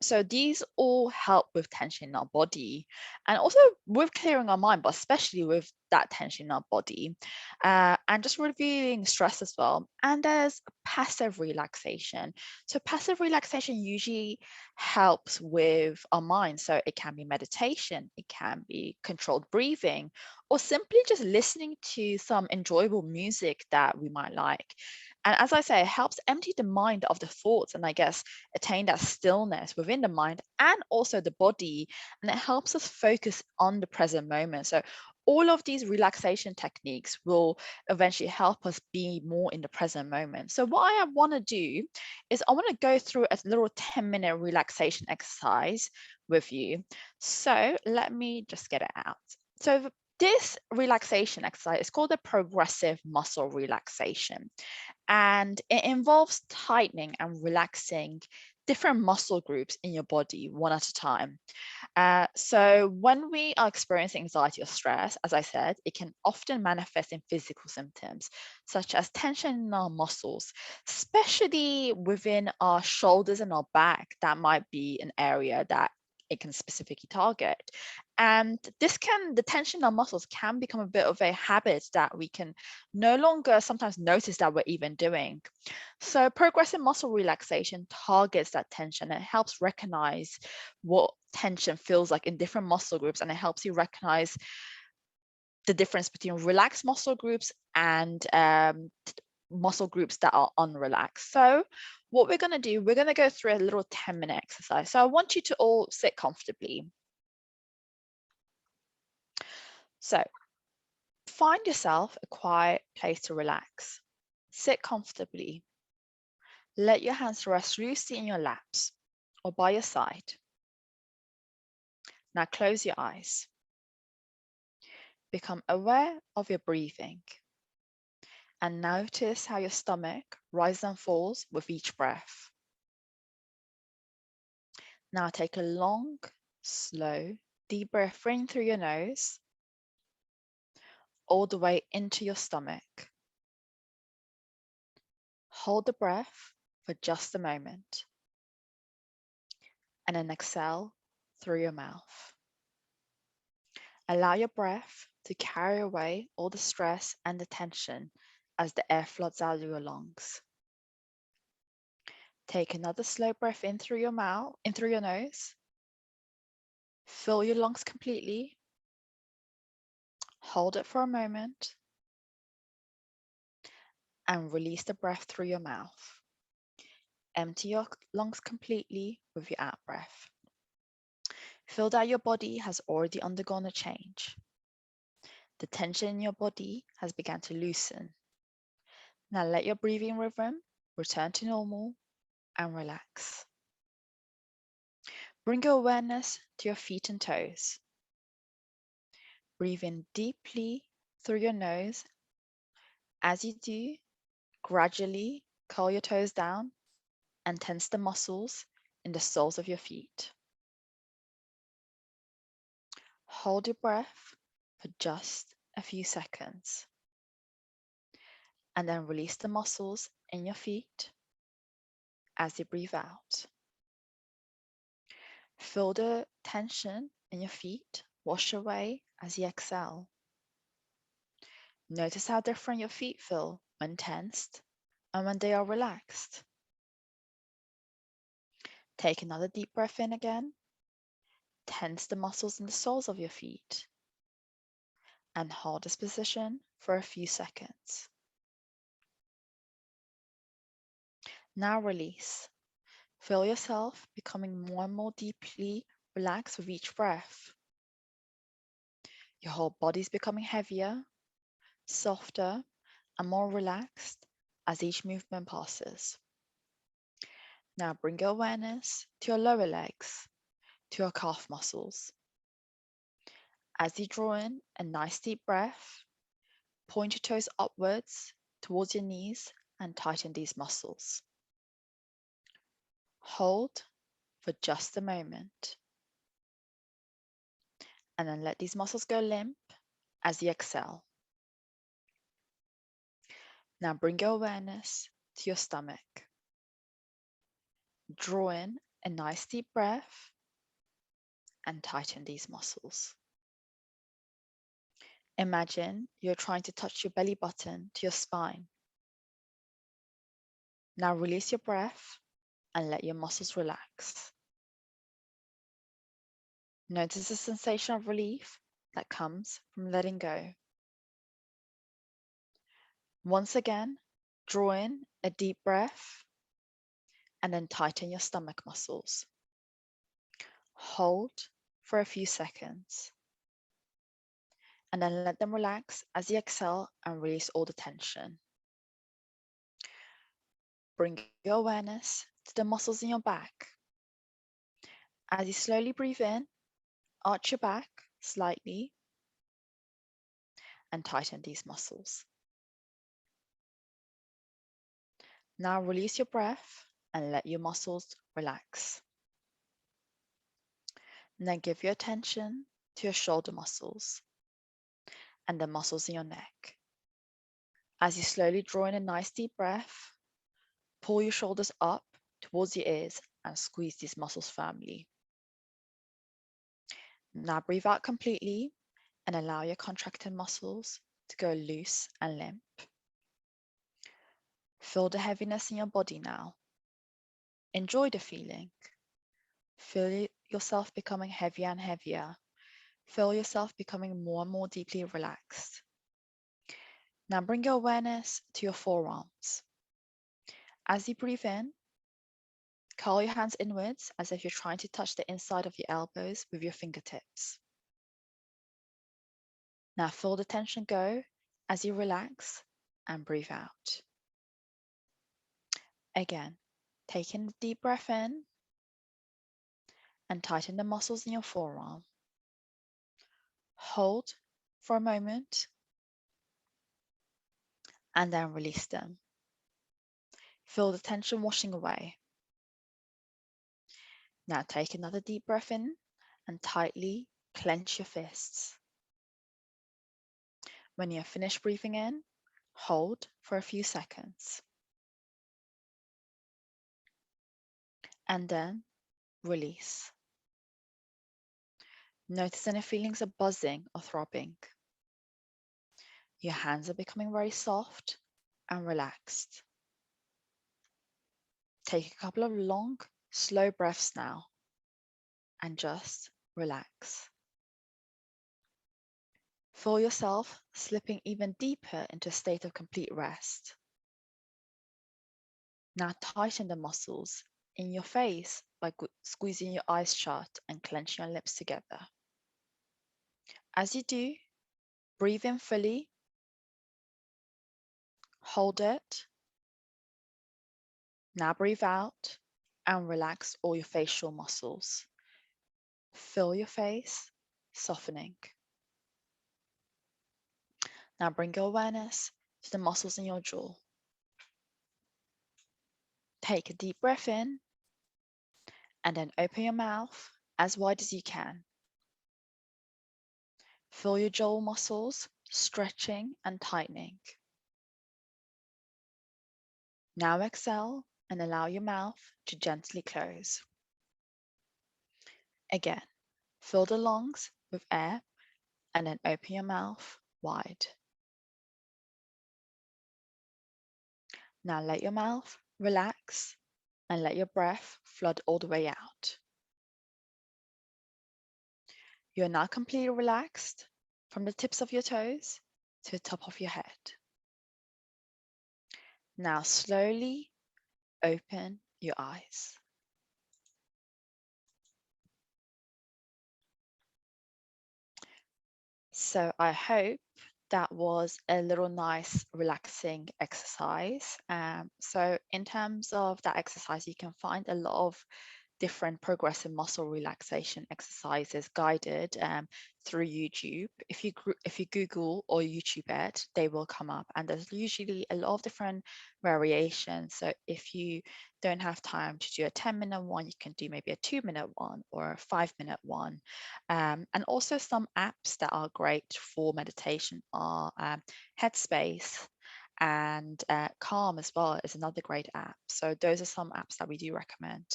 So these all help with tension in our body and also with clearing our mind, but especially with that tension in our body and just revealing stress as well. And there's passive relaxation. So passive relaxation usually helps with our mind. So it can be meditation, it can be controlled breathing, or simply just listening to some enjoyable music that we might like. And as I say, it helps empty the mind of the thoughts and I guess attain that stillness within the mind and also the body. And it helps us focus on the present moment. So all of these relaxation techniques will eventually help us be more in the present moment. So what I want to do is I want to go through a little 10-minute relaxation exercise with you. So let me just get it out. So this relaxation exercise is called a progressive muscle relaxation, and it involves tightening and relaxing different muscle groups in your body one at a time. So when we are experiencing anxiety or stress, as I said, it can often manifest in physical symptoms, such as tension in our muscles, especially within our shoulders and our back. That might be an area that it can specifically target. And the tension in our muscles can become a bit of a habit that we can no longer sometimes notice that we're even doing. So progressive muscle relaxation targets that tension. It helps recognize what tension feels like in different muscle groups, and it helps you recognize the difference between relaxed muscle groups and muscle groups that are unrelaxed. So what we're going to do, we're going to go through a little 10-minute exercise. So I want you to all sit comfortably. So find yourself a quiet place to relax. Sit comfortably. Let your hands rest loosely in your laps or by your side. Now close your eyes. Become aware of your breathing and notice how your stomach rises and falls with each breath. Now take a long, slow, deep breath in through your nose, all the way into your stomach. Hold the breath for just a moment, and then exhale through your mouth. Allow your breath to carry away all the stress and the tension as the air floods out of your lungs. Take another slow breath in through your mouth, in through your nose. Fill your lungs completely. Hold it for a moment and release the breath through your mouth. Empty your lungs completely with your out breath. Feel that your body has already undergone a change. The tension in your body has begun to loosen. Now let your breathing rhythm return to normal and relax. Bring your awareness to your feet and toes. Breathe in deeply through your nose. As you do, gradually curl your toes down and tense the muscles in the soles of your feet. Hold your breath for just a few seconds, and then release the muscles in your feet as you breathe out. Feel the tension in your feet wash away as you exhale. Notice how different your feet feel when tensed and when they are relaxed. Take another deep breath in again. Tense the muscles in the soles of your feet and hold this position for a few seconds. Now release. Feel yourself becoming more and more deeply relaxed with each breath. Your whole body is becoming heavier, softer, and more relaxed as each movement passes. Now bring your awareness to your lower legs, to your calf muscles. As you draw in a nice deep breath, point your toes upwards towards your knees and tighten these muscles. Hold for just a moment, and then let these muscles go limp as you exhale. Now bring your awareness to your stomach. Draw in a nice deep breath and tighten these muscles. Imagine you're trying to touch your belly button to your spine. Now release your breath and let your muscles relax. Notice the sensation of relief that comes from letting go. Once again, draw in a deep breath and then tighten your stomach muscles. Hold for a few seconds and then let them relax as you exhale and release all the tension. Bring your awareness to the muscles in your back. As you slowly breathe in, arch your back slightly and tighten these muscles. Now release your breath and let your muscles relax. And then give your attention to your shoulder muscles and the muscles in your neck. As you slowly draw in a nice deep breath, pull your shoulders up towards your ears and squeeze these muscles firmly. Now breathe out completely and allow your contracted muscles to go loose and limp. Feel the heaviness in your body now. Enjoy the feeling. Feel yourself becoming heavier and heavier. Feel yourself becoming more and more deeply relaxed. Now bring your awareness to your forearms. As you breathe in, curl your hands inwards as if you're trying to touch the inside of your elbows with your fingertips. Now feel the tension go as you relax and breathe out. Again, taking a deep breath in and tighten the muscles in your forearm. Hold for a moment and then release them. Feel the tension washing away. Now take another deep breath in and tightly clench your fists. When you're finished breathing in, hold for a few seconds. And then release. Notice any feelings of buzzing or throbbing. Your hands are becoming very soft and relaxed. Take a couple of long, slow breaths now and just relax. Feel yourself slipping even deeper into a state of complete rest. Now tighten the muscles in your face by squeezing your eyes shut and clenching your lips together. As you do, breathe in fully, hold it. Now breathe out and relax all your facial muscles. Feel your face softening. Now bring your awareness to the muscles in your jaw. Take a deep breath in and then open your mouth as wide as you can. Feel your jaw muscles stretching and tightening. Now exhale and allow your mouth to gently close. Again, fill the lungs with air and then open your mouth wide. Now let your mouth relax and let your breath flood all the way out. You're now completely relaxed from the tips of your toes to the top of your head. Now slowly open your eyes. So I hope that was a little nice relaxing exercise. So in terms of that exercise, you can find a lot of different progressive muscle relaxation exercises guided through YouTube. If you Google or YouTube it, they will come up, and there's usually a lot of different variations. So if you don't have time to do a 10-minute one, you can do maybe a 2-minute one or a 5-minute one. And also some apps that are great for meditation are Headspace, and Calm as well is another great app. So those are some apps that we do recommend.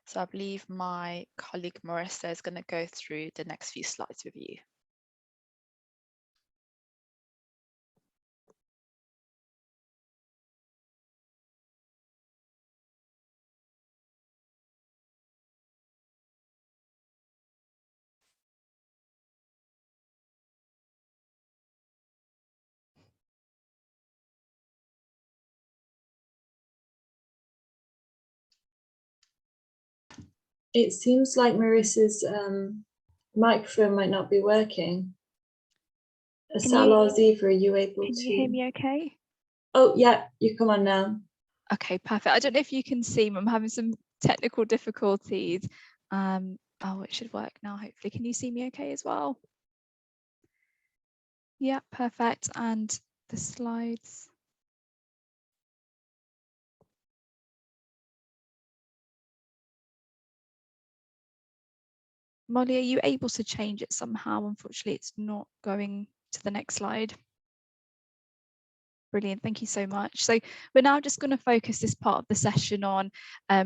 So I believe my colleague Marissa is going to go through the next few slides with you. It seems like Marissa's microphone might not be working. Asal or Ziva, are you able to? Can you hear me okay? Oh, yeah, you come on now. Okay, perfect. I don't know if you can see me. I'm having some technical difficulties. Oh, it should work now, hopefully. Can you see me okay as well? Yeah, perfect. And the slides. Molly, are you able to change it somehow? Unfortunately, it's not going to the next slide. Brilliant, thank you so much. So we're now just going to focus this part of the session on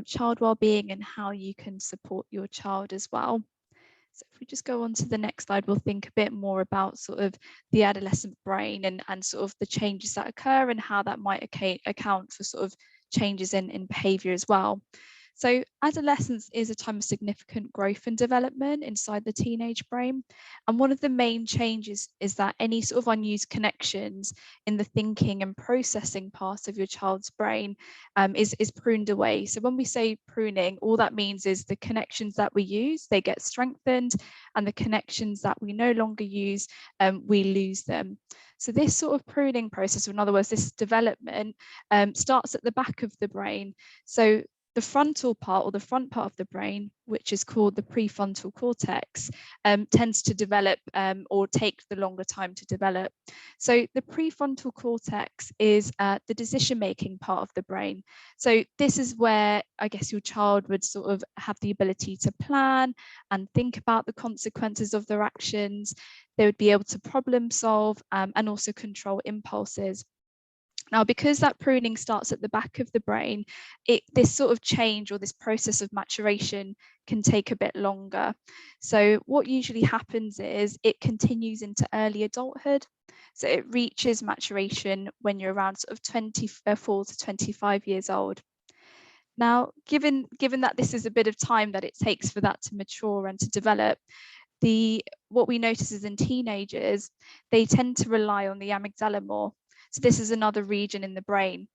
child wellbeing and how you can support your child as well. So if we just go on to the next slide, we'll think a bit more about sort of the adolescent brain and sort of the changes that occur and how that might account for sort of changes in behaviour as well. So adolescence is a time of significant growth and development inside the teenage brain. And one of the main changes is that any sort of unused connections in the thinking and processing part of your child's brain is pruned away. So when we say pruning, all that means is the connections that we use, they get strengthened, and the connections that we no longer use, we lose them. So this sort of pruning process, or in other words, this development starts at the back of the brain. So the frontal part, or the front part of the brain, which is called the prefrontal cortex, tends to develop or take the longer time to develop. So the prefrontal cortex is the decision-making part of the brain. So this is where I guess your child would sort of have the ability to plan and think about the consequences of their actions. They would be able to problem solve and also control impulses. Now, because that pruning starts at the back of the brain, this sort of change or this process of maturation can take a bit longer. So what usually happens is it continues into early adulthood. So it reaches maturation when you're around sort of 24 to 25 years old. Now, given that this is a bit of time that it takes for that to mature and to develop, what we notice is in teenagers, they tend to rely on the amygdala more. So this is another region in the brain,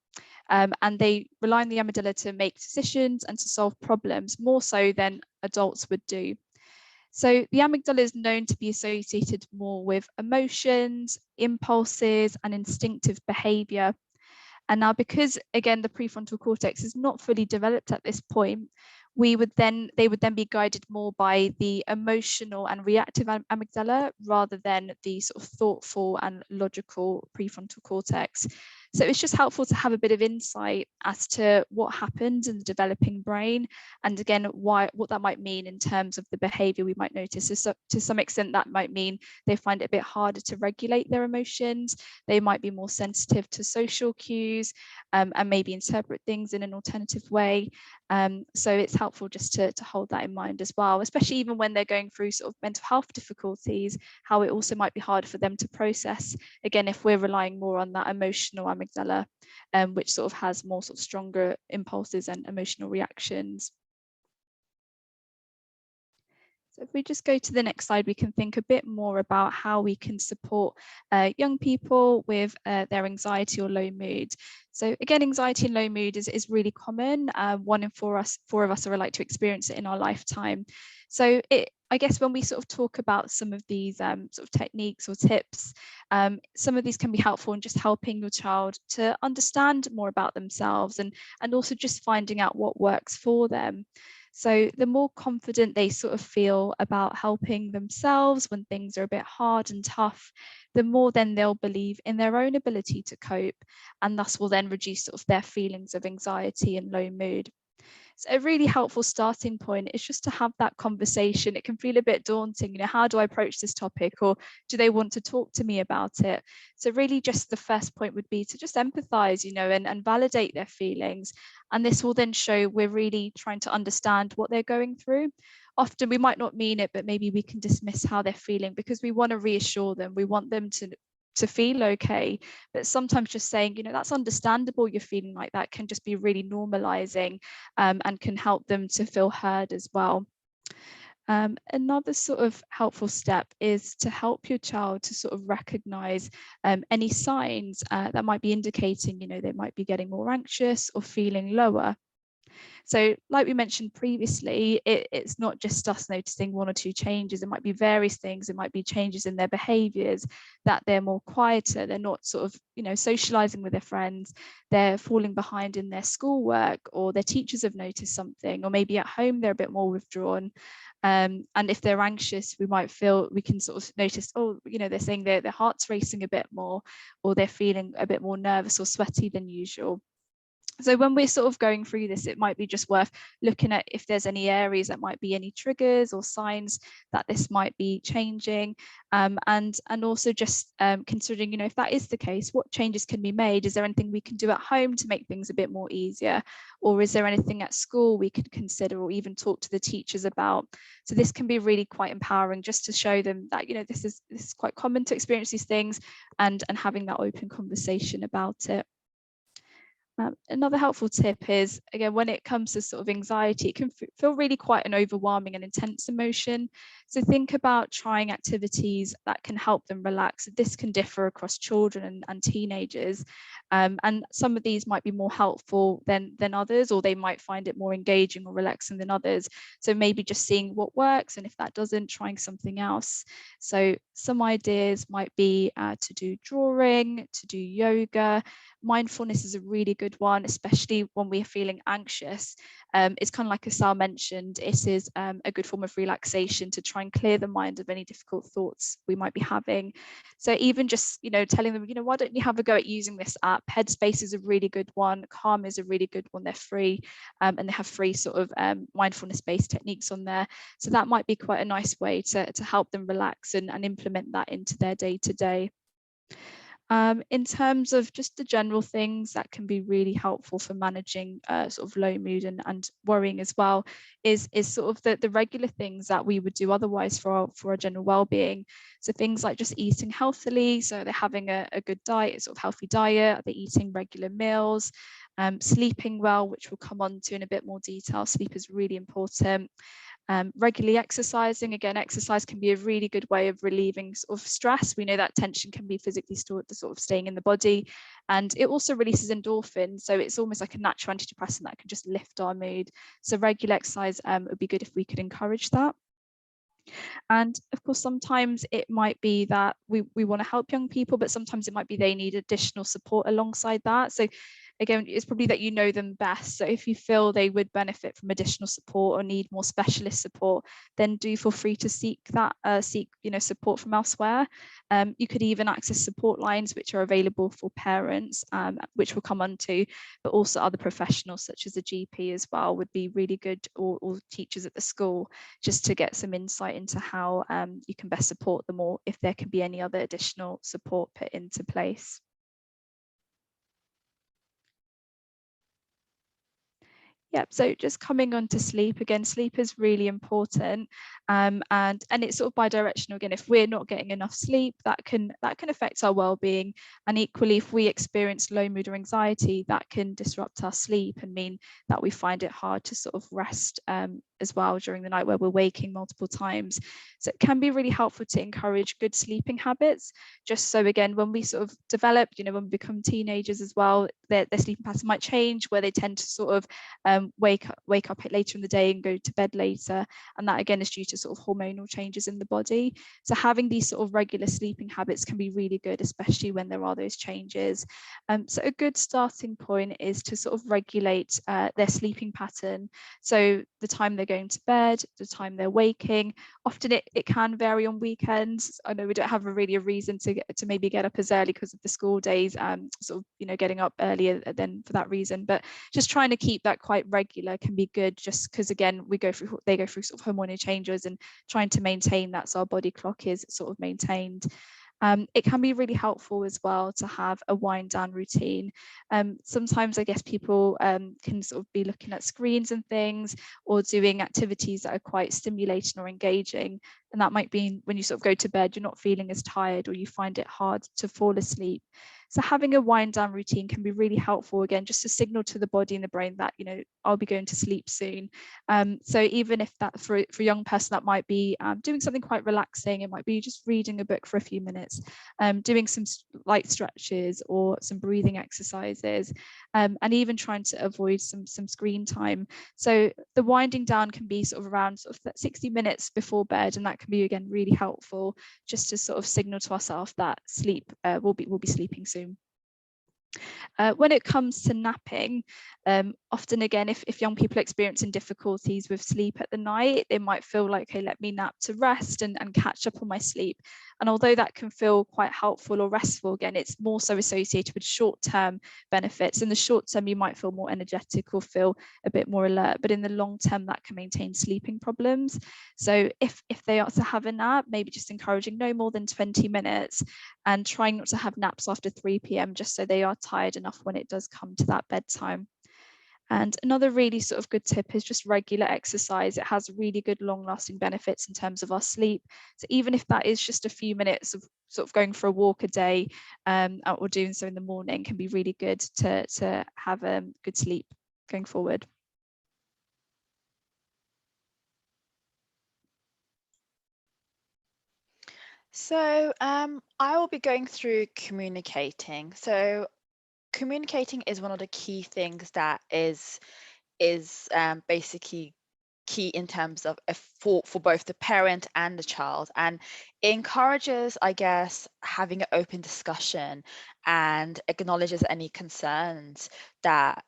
and they rely on the amygdala to make decisions and to solve problems more so than adults would do. So the amygdala is known to be associated more with emotions, impulses, and instinctive behavior. And now, because again, the prefrontal cortex is not fully developed at this point, they would then be guided more by the emotional and reactive amygdala rather than the sort of thoughtful and logical prefrontal cortex. So it's just helpful to have a bit of insight as to what happens in the developing brain, and again, what that might mean in terms of the behavior we might notice. So to some extent, that might mean they find it a bit harder to regulate their emotions. They might be more sensitive to social cues and maybe interpret things in an alternative way. So it's helpful just to hold that in mind as well, especially even when they're going through sort of mental health difficulties, how it also might be hard for them to process, again, if we're relying more on that emotional amygdala, which sort of has more sort of stronger impulses and emotional reactions. So if we just go to the next slide, we can think a bit more about how we can support young people with their anxiety or low mood. So again, anxiety and low mood is really common. 1 in 4 of us are like to experience it in our lifetime. So I guess when we sort of talk about some of these sort of techniques or tips, some of these can be helpful in just helping your child to understand more about themselves and also just finding out what works for them. So the more confident they sort of feel about helping themselves when things are a bit hard and tough, the more then they'll believe in their own ability to cope, and thus will then reduce sort of their feelings of anxiety and low mood. So a really helpful starting point is just to have that conversation. It can feel a bit daunting, how do I approach this topic, or do they want to talk to me about it? So really just the first point would be to just empathize, and validate their feelings. And this will then show we're really trying to understand what they're going through. Often we might not mean it, but maybe we can dismiss how they're feeling because we want to reassure them. We want them to feel okay, but sometimes just saying, that's understandable, you're feeling like that, can just be really normalizing and can help them to feel heard as well. Another sort of helpful step is to help your child to sort of recognize any signs that might be indicating, they might be getting more anxious or feeling lower. So like we mentioned previously, it's not just us noticing 1 or 2 changes. It might be various things. It might be changes in their behaviors, that they're more quieter. They're not sort of, socializing with their friends. They're falling behind in their schoolwork, or their teachers have noticed something, or maybe at home they're a bit more withdrawn. And if they're anxious, we can sort of notice, they're saying their heart's racing a bit more, or they're feeling a bit more nervous or sweaty than usual. So when we're sort of going through this, it might be just worth looking at if there's any areas that might be any triggers or signs that this might be changing, and also just considering, you know, if that is the case, what changes can be made? Is there anything we can do at home to make things a bit more easier, or is there anything at school we could consider or even talk to the teachers about? So this can be really quite empowering, just to show them that, you know, this is quite common to experience these things, and having that open conversation about it. Another helpful tip is, again, when it comes to sort of anxiety, it can feel really quite an overwhelming and intense emotion. So think about trying activities that can help them relax. This can differ across children and teenagers. And some of these might be more helpful than others, or they might find it more engaging or relaxing than others. So maybe just seeing what works, and if that doesn't, trying something else. So some ideas might be to do drawing, to do yoga. Mindfulness is a really good one, especially when we're feeling anxious. It's kind of like Asal mentioned, it is a good form of relaxation to try and clear the mind of any difficult thoughts we might be having. So even just, you know, telling them, you know, why don't you have a go at using this app? Headspace is a really good one. Calm is a really good one. They're free, and they have free sort of mindfulness-based techniques on there. So that might be quite a nice way to help them relax and implement that into their day-to-day. In terms of just the general things that can be really helpful for managing sort of low mood and worrying as well, is sort of the regular things that we would do otherwise for our general well-being. So things like just eating healthily, so they're having a good diet, sort of healthy diet, they're eating regular meals, sleeping well, which we'll come on to in a bit more detail. Sleep is really important. Regularly exercising. Again, exercise can be a really good way of relieving sort of stress. We know that tension can be physically stored, the sort of staying in the body, and it also releases endorphins. So it's almost like a natural antidepressant that can just lift our mood. So regular exercise would be good if we could encourage that. And of course, sometimes it might be that we want to help young people, but sometimes it might be they need additional support alongside that. So again, it's probably that you know them best. So if you feel they would benefit from additional support or need more specialist support, then do feel free to seek support from elsewhere. You could even access support lines which are available for parents, which we'll come on to, but also other professionals such as a GP as well would be really good, or teachers at the school, just to get some insight into how you can best support them, or if there can be any other additional support put into place. Yep, so just coming on to sleep, again, sleep is really important, and it's sort of bi-directional. Again, if we're not getting enough sleep, that can affect our well-being, and equally, if we experience low mood or anxiety, that can disrupt our sleep and mean that we find it hard to sort of rest as well during the night, where we're waking multiple times. So it can be really helpful to encourage good sleeping habits, just so again, when we sort of develop, you know, when we become teenagers as well, their sleeping pattern might change, where they tend to sort of wake up later in the day and go to bed later, and that again is due to sort of hormonal changes in the body. So having these sort of regular sleeping habits can be really good, especially when there are those changes. So a good starting point is to sort of regulate their sleeping pattern. So the time they're going to bed, the time they're waking. Often it can vary on weekends. I know we don't have a reason to maybe get up as early because of the school days, sort of, you know, getting up earlier than for that reason, but just trying to keep that quite regular can be good, just because again they go through sort of hormonal changes, and trying to maintain that so our body clock is sort of maintained. It can be really helpful as well to have a wind down routine. Sometimes I guess people can sort of be looking at screens and things, or doing activities that are quite stimulating or engaging, and that might be when you sort of go to bed, you're not feeling as tired, or you find it hard to fall asleep. So having a wind down routine can be really helpful, again, just to signal to the body and the brain that, you know, I'll be going to sleep soon. So even if that for a young person, that might be doing something quite relaxing, it might be just reading a book for a few minutes, doing some light stretches or some breathing exercises, and even trying to avoid some screen time. So the winding down can be sort of around 60 minutes before bed, and that can be again really helpful, just to sort of signal to ourselves that sleep we'll be sleeping soon. When it comes to napping, often again, if young people are experiencing difficulties with sleep at the night, they might feel like, hey, let me nap to rest and catch up on my sleep. And although that can feel quite helpful or restful, again, it's more so associated with short-term benefits. In the short term, you might feel more energetic or feel a bit more alert, but in the long term, that can maintain sleeping problems. So if they are to have a nap, maybe just encouraging no more than 20 minutes and trying not to have naps after 3 p.m. just so they are tired enough when it does come to that bedtime. And another really sort of good tip is just regular exercise. It has really good long-lasting benefits in terms of our sleep. So even if that is just a few minutes of sort of going for a walk a day or doing so in the morning, can be really good to have good sleep going forward. So I will be going through communicating. So communicating is one of the key things that is basically key in terms of for both the parent and the child, and it encourages, I guess, having an open discussion and acknowledges any concerns that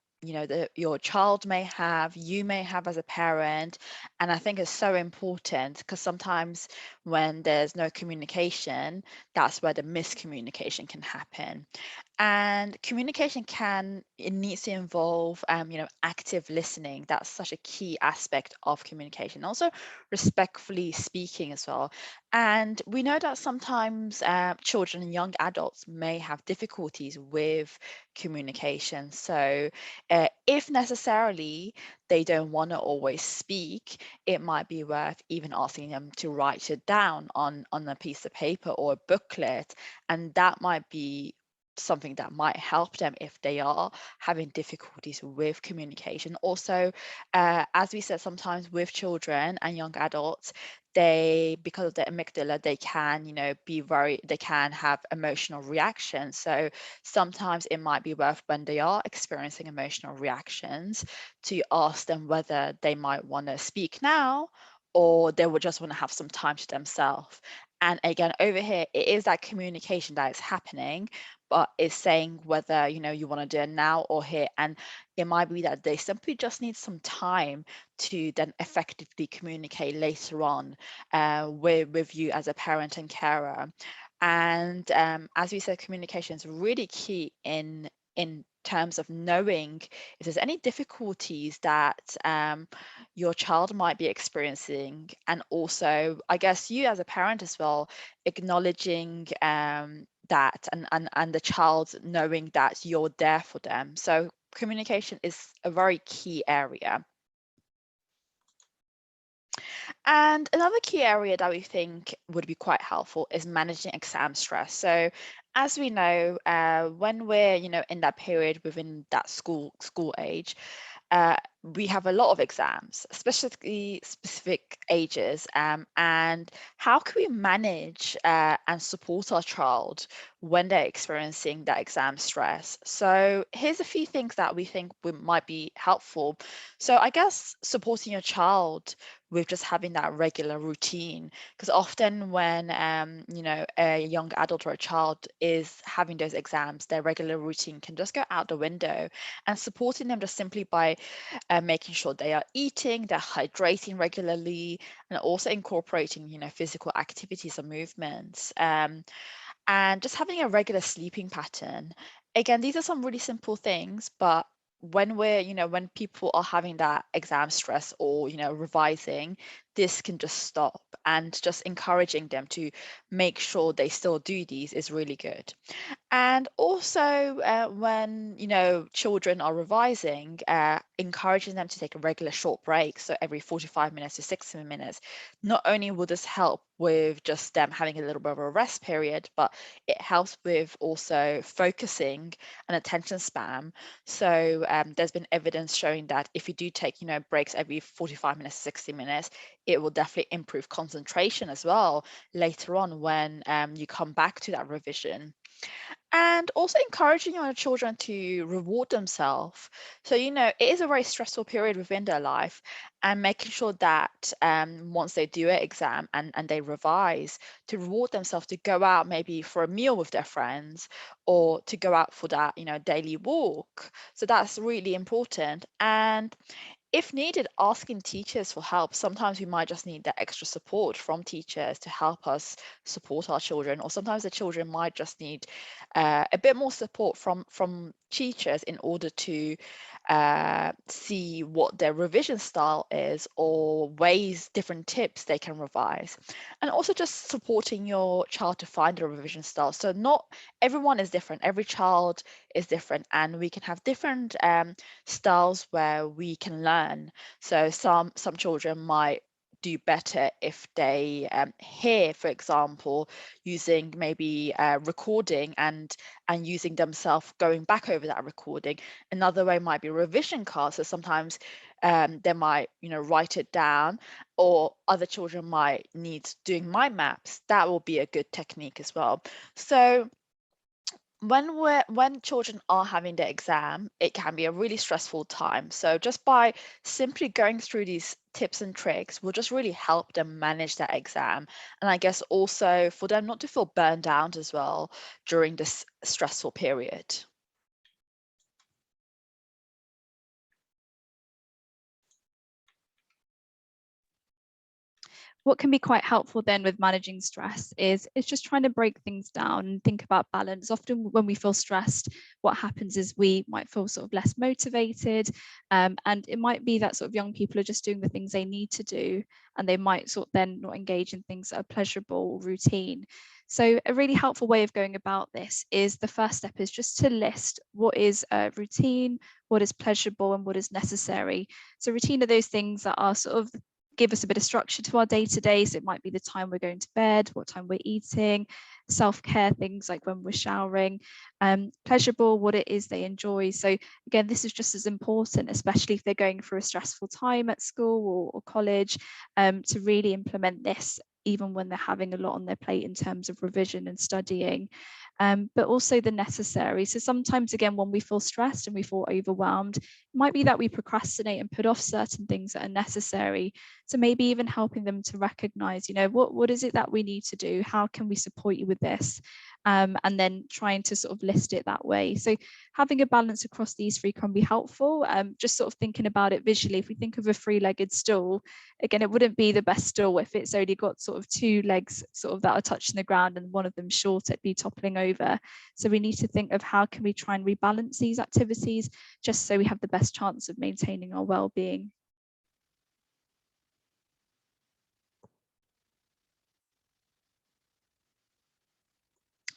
your child may have, you may have as a parent. And I think it's so important because sometimes when there's no communication, that's where the miscommunication can happen. And communication it needs to involve active listening. That's such a key aspect of communication. Also respectfully speaking as well. And we know that sometimes children and young adults may have difficulties with communication. So if necessarily they don't want to always speak, it might be worth even asking them to write it down on a piece of paper or a booklet, and that might be something that might help them if they are having difficulties with communication. Also, as we said, sometimes with children and young adults, because of the amygdala, they can have emotional reactions. So sometimes it might be worth, when they are experiencing emotional reactions, to ask them whether they might want to speak now, or they would just want to have some time to themselves. And again, over here, it is that communication that is happening, but it's saying whether you want to do it now or here. And it might be that they simply just need some time to then effectively communicate later on with you as a parent and carer. And as we said, communication is really key in terms of knowing if there's any difficulties that your child might be experiencing, and also, I guess, you as a parent as well, acknowledging that and the child knowing that you're there for them. So communication is a very key area. And another key area that we think would be quite helpful is managing exam stress. So as we know, when we're in that period within that school age, we have a lot of exams, especially specific ages, and how can we manage and support our child when they're experiencing that exam stress? So here's a few things that we think might be helpful. So I guess supporting your child with just having that regular routine, because often when a young adult or a child is having those exams, their regular routine can just go out the window. And supporting them just simply by making sure they are eating, they're hydrating regularly, and also incorporating physical activities or movements, and just having a regular sleeping pattern. Again, these are some really simple things, but when people are having that exam stress or revising, this can just stop, and just encouraging them to make sure they still do these is really good. And also, when children are revising, encouraging them to take a regular short break, so every 45 minutes to 60 minutes. Not only will this help with just them having a little bit of a rest period, but it helps with also focusing and attention span. So there's been evidence showing that if you do take breaks every 45 minutes, 60 minutes, it will definitely improve concentration as well later on when you come back to that revision. And also encouraging your children to reward themselves. So, it is a very stressful period within their life, and making sure that once they do an exam and they revise, to reward themselves, to go out maybe for a meal with their friends, or to go out for that, daily walk. So that's really important. And if needed, asking teachers for help. Sometimes we might just need that extra support from teachers to help us support our children, or sometimes the children might just need a bit more support from teachers in order to see what their revision style is, or ways, different tips they can revise. And also just supporting your child to find a revision style. So not everyone is different, every child is different, and we can have different styles where we can learn. So some children might do better if they hear, for example, using maybe recording and using themselves going back over that recording. Another way might be revision cards. So sometimes they might, write it down, or other children might need doing mind maps. That will be a good technique as well. So when children are having their exam, it can be a really stressful time. So just by simply going through these tips and tricks will just really help them manage that exam. And I guess also for them not to feel burned out as well during this stressful period. What can be quite helpful then with managing stress is just trying to break things down and think about balance. Often when we feel stressed, what happens is we might feel sort of less motivated, and it might be that sort of young people are just doing the things they need to do, and they might sort of then not engage in things that are pleasurable or routine. So a really helpful way of going about this is, the first step is just to list what is routine, what is pleasurable, and what is necessary. So routine are those things that are sort of give us a bit of structure to our day-to-day. So it might be the time we're going to bed, what time we're eating, self-care things like when we're showering, pleasurable, what it is they enjoy. So again, this is just as important, especially if they're going through a stressful time at school or college, to really implement this even when they're having a lot on their plate in terms of revision and studying. But also the necessary. So sometimes, again, when we feel stressed and we feel overwhelmed, it might be that we procrastinate and put off certain things that are necessary. So maybe even helping them to recognize, what is it that we need to do? How can we support you with this? And then trying to sort of list it that way. So having a balance across these three can be helpful. Just sort of thinking about it visually, if we think of a three-legged stool, again, it wouldn't be the best stool if it's only got sort of two legs sort of that are touching the ground and one of them short, it'd be toppling over. So we need to think of how can we try and rebalance these activities just so we have the best chance of maintaining our well-being.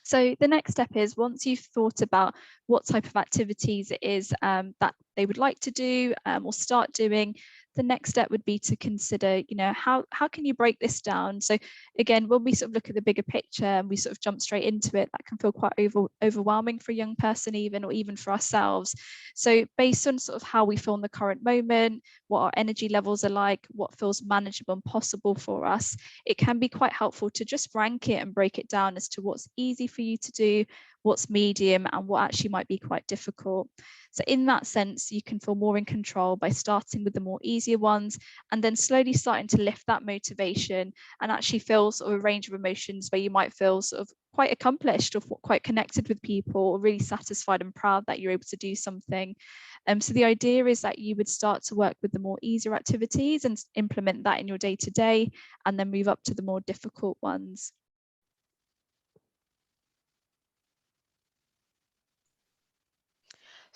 So the next step is, once you've thought about what type of activities it is that they would like to do or start doing, the next step would be to consider, how can you break this down? So again, when we sort of look at the bigger picture and we sort of jump straight into it, that can feel quite overwhelming for a young person or even for ourselves. So based on sort of how we feel in the current moment, what our energy levels are like, what feels manageable and possible for us, it can be quite helpful to just rank it and break it down as to what's easy for you to do, what's medium, and what actually might be quite difficult. So in that sense, you can feel more in control by starting with the more easier ones and then slowly starting to lift that motivation and actually feel sort of a range of emotions where you might feel sort of quite accomplished or quite connected with people, or really satisfied and proud that you're able to do something. So the idea is that you would start to work with the more easier activities and implement that in your day-to-day, and then move up to the more difficult ones.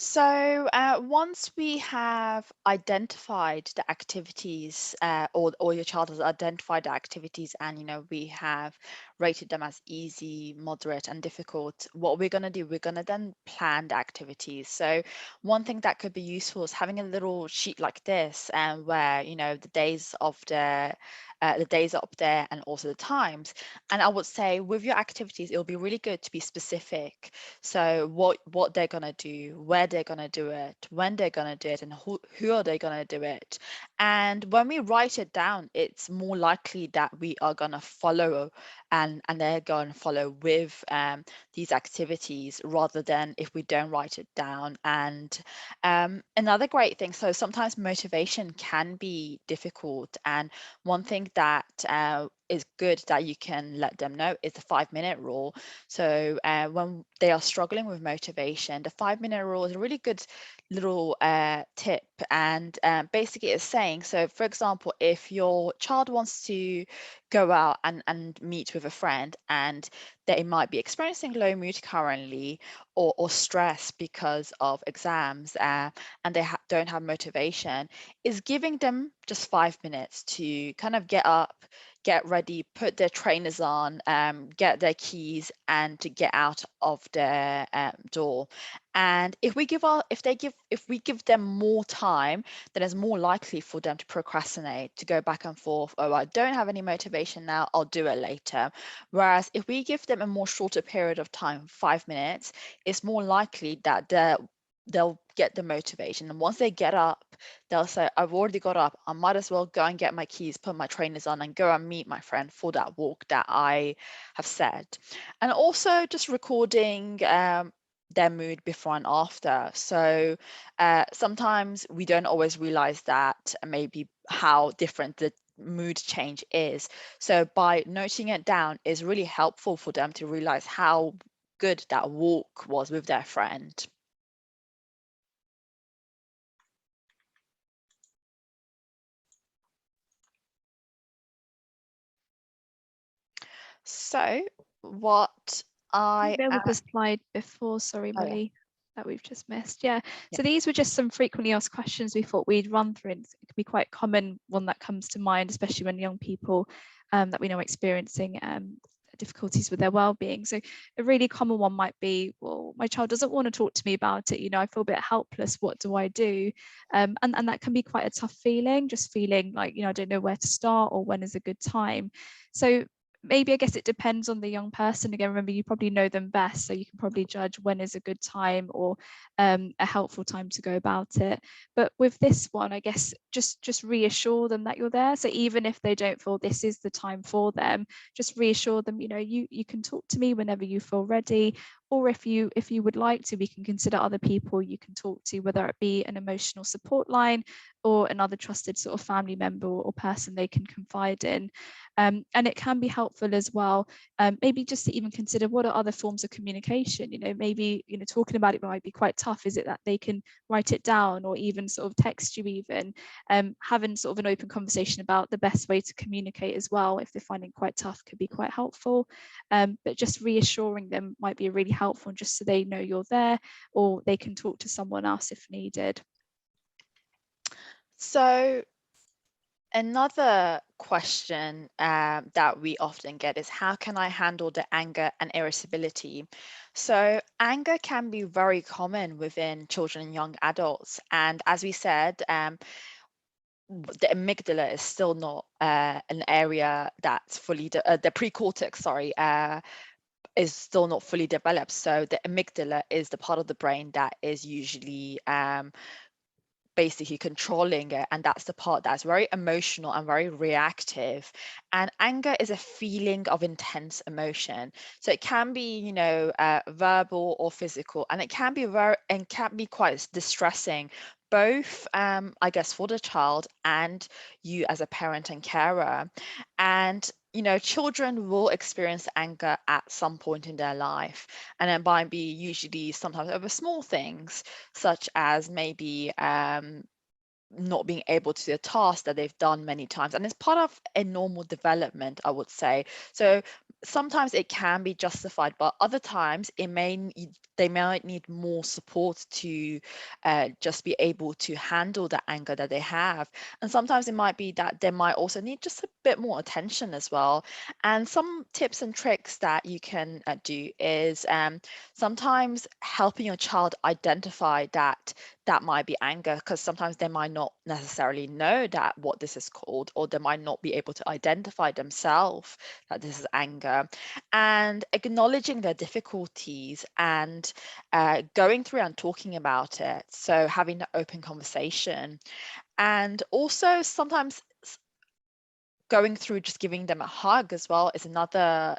So once we have identified the activities, or your child has identified the activities, and we have rated them as easy, moderate, and difficult, what we're going to do, we're going to then plan the activities. So one thing that could be useful is having a little sheet like this, where the days of the days are up there and also the times. And I would say with your activities, it'll be really good to be specific. So what they're gonna do, where they're gonna do it, when they're gonna do it, and who are they gonna do it. And when we write it down, it's more likely that we are gonna follow and they're going to follow with these activities, rather than if we don't write it down. And another great thing, so sometimes motivation can be difficult, and one thing that is good that you can let them know is the 5-minute rule. So when they are struggling with motivation, the 5-minute rule is a really good little tip. And basically it's saying, so for example, if your child wants to go out and meet with a friend, and they might be experiencing low mood currently, or stress because of exams, and they don't have motivation, is giving them just 5 minutes to kind of get up, get ready, put their trainers on, get their keys, and to get out of their door. And if we give them more time, then it's more likely for them to procrastinate, to go back and forth. Oh, I don't have any motivation now, I'll do it later. Whereas if we give them a more shorter period of time, 5 minutes, it's more likely that they'll get the motivation. And once they get up, they'll say, I've already got up, I might as well go and get my keys, put my trainers on, and go and meet my friend for that walk that I have set. And also just recording their mood before and after. So sometimes we don't always realize that maybe how different the mood change is. So by noting it down is really helpful for them to realize how good that walk was with their friend. So what There was a slide before, sorry, Oh, yeah. Molly, that we've just missed. Yeah. Yeah. So these were just some frequently asked questions we thought we'd run through. And it could be quite common one that comes to mind, especially when young people that we know are experiencing difficulties with their well-being. So a really common one might be, well, my child doesn't want to talk to me about it. You know, I feel a bit helpless. What do I do? And that can be quite a tough feeling, just feeling like, you know, I don't know where to start or when is a good time. So maybe I guess it depends on the young person. Again, remember, you probably know them best, so you can probably judge when is a good time or a helpful time to go about it. But with this one, I guess just reassure them that you're there. So even if they don't feel this is the time for them, just reassure them, you know, you can talk to me whenever you feel ready, or if you would like to, we can consider other people you can talk to, whether it be an emotional support line or another trusted sort of family member or person they can confide in. And it can be helpful as well, maybe just to even consider what are other forms of communication. You know, maybe, you know, talking about it might be quite tough. Is it that they can write it down or even sort of text you even? Having sort of an open conversation about the best way to communicate as well, if they're finding quite tough, could be quite helpful. But just reassuring them might be really helpful, just so they know you're there, or they can talk to someone else if needed. So another question that we often get is, how can I handle the anger and irritability? So anger can be very common within children and young adults. And as we said, the amygdala is still not an area that's fully, the pre-cortex, sorry, is still not fully developed. So the amygdala is the part of the brain that is usually basically controlling it, and that's the part that's very emotional and very reactive. And anger is a feeling of intense emotion, so it can be, you know, verbal or physical, and it can be quite distressing, both I guess for the child and you as a parent and carer. And you know, children will experience anger at some point in their life, and it might be usually sometimes over small things, such as maybe not being able to do a task that they've done many times. And it's part of a normal development, I would say. So sometimes it can be justified, but other times they might need more support to just be able to handle the anger that they have. And sometimes it might be that they might also need just a bit more attention as well. And some tips and tricks that you can do is sometimes helping your child identify that might be anger, because sometimes they might not necessarily know that what this is called, or they might not be able to identify themselves that this is anger. And acknowledging their difficulties and going through and talking about it, so having an open conversation. And also sometimes going through just giving them a hug as well is another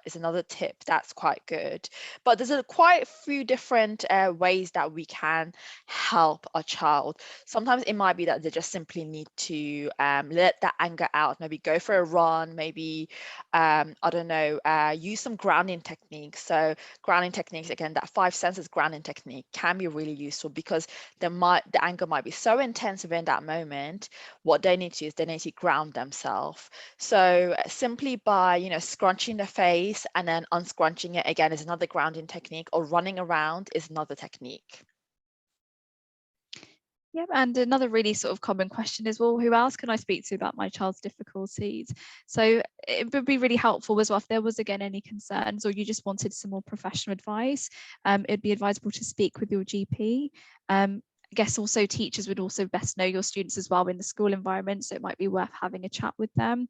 tip that's quite good. But there's quite a few different ways that we can help a child. Sometimes it might be that they just simply need to let that anger out, maybe go for a run, maybe I don't know, use some grounding techniques. So grounding techniques, again, that 5 senses grounding technique can be really useful, because the anger might be so intense within that moment. What they need to do is they need to ground themselves. So simply by, you know, scrunching the face and then unscrunching it again is another grounding technique, or running around is another technique. Yeah, and another really sort of common question is, well, who else can I speak to about my child's difficulties? So it would be really helpful as well if there was, again, any concerns, or you just wanted some more professional advice. It'd be advisable to speak with your GP. I guess also teachers would also best know your students as well in the school environment, so it might be worth having a chat with them.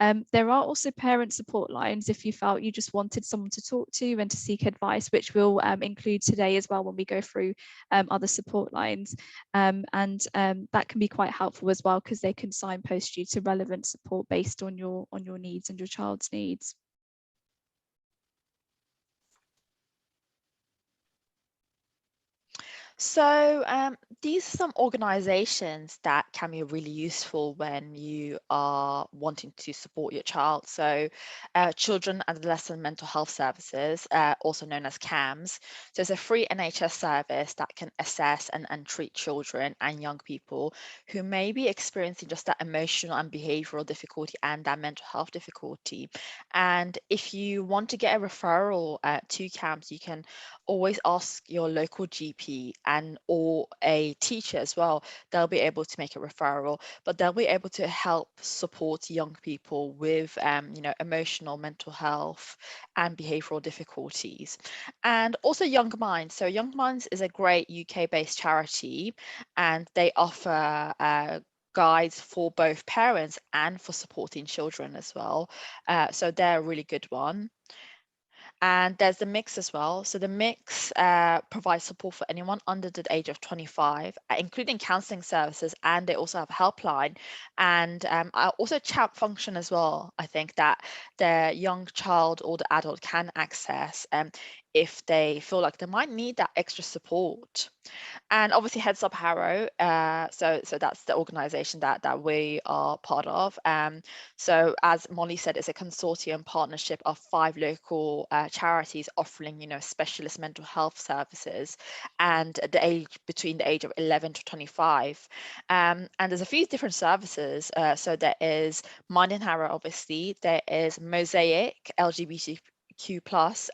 There are also parent support lines if you felt you just wanted someone to talk to and to seek advice, which we'll include today as well when we go through other support lines. And that can be quite helpful as well, because they can signpost you to relevant support based on your needs and your child's needs. So these are some organizations that can be really useful when you are wanting to support your child. So Children and Adolescent Mental Health Services, also known as CAMS. So it's a free NHS service that can assess and treat children and young people who may be experiencing just that emotional and behavioral difficulty and that mental health difficulty. And if you want to get a referral to CAMS, you can always ask your local GP and or a teacher as well. They'll be able to make a referral, but they'll be able to help support young people with you know, emotional, mental health and behavioral difficulties. And also Young Minds. So Young Minds is a great UK-based charity, and they offer guides for both parents and for supporting children as well. So they're a really good one. And there's the Mix as well. So the Mix provides support for anyone under the age of 25, including counselling services, and they also have a helpline and also chat function as well. I think that the young child or the adult can access if they feel like they might need that extra support. And obviously HeadsUp Harrow, so that's the organization that we are part of. So as Molly said, it's a consortium partnership of 5 local charities offering, you know, specialist mental health services, and the age between the age of 11 to 25. And there's a few different services. So there is Mind in Harrow, obviously. There is Mosaic LGBTQ plus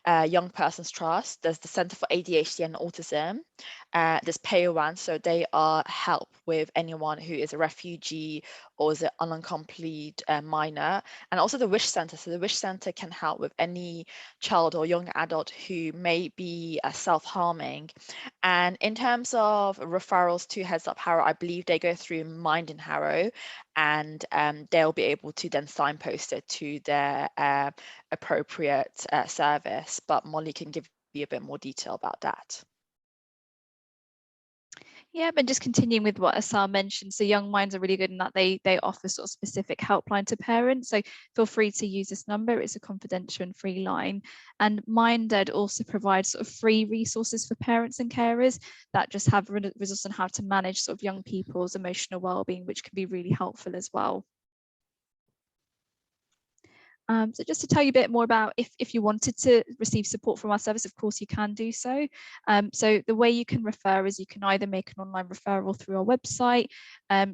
Young Persons Trust. There's the Center for ADHD and Autism. There's PAYO1, so they are help with anyone who is a refugee or is an unaccompanied minor. And also the Wish Center. So the Wish Center can help with any child or young adult who may be self-harming. And in terms of referrals to HeadsUp Harrow, I believe they go through Mind in Harrow, and they'll be able to then signpost it to their appropriate service. But Molly can give you a bit more detail about that. Yeah, but just continuing with what Asar mentioned, so Young Minds are really good in that they offer sort of specific helpline to parents. So feel free to use this number. It's a confidential and free line. And Minded also provides sort of free resources for parents and carers that just have resources on how to manage sort of young people's emotional well-being, which can be really helpful as well. So just to tell you a bit more about if you wanted to receive support from our service, of course you can do so. So the way you can refer is you can either make an online referral through our website,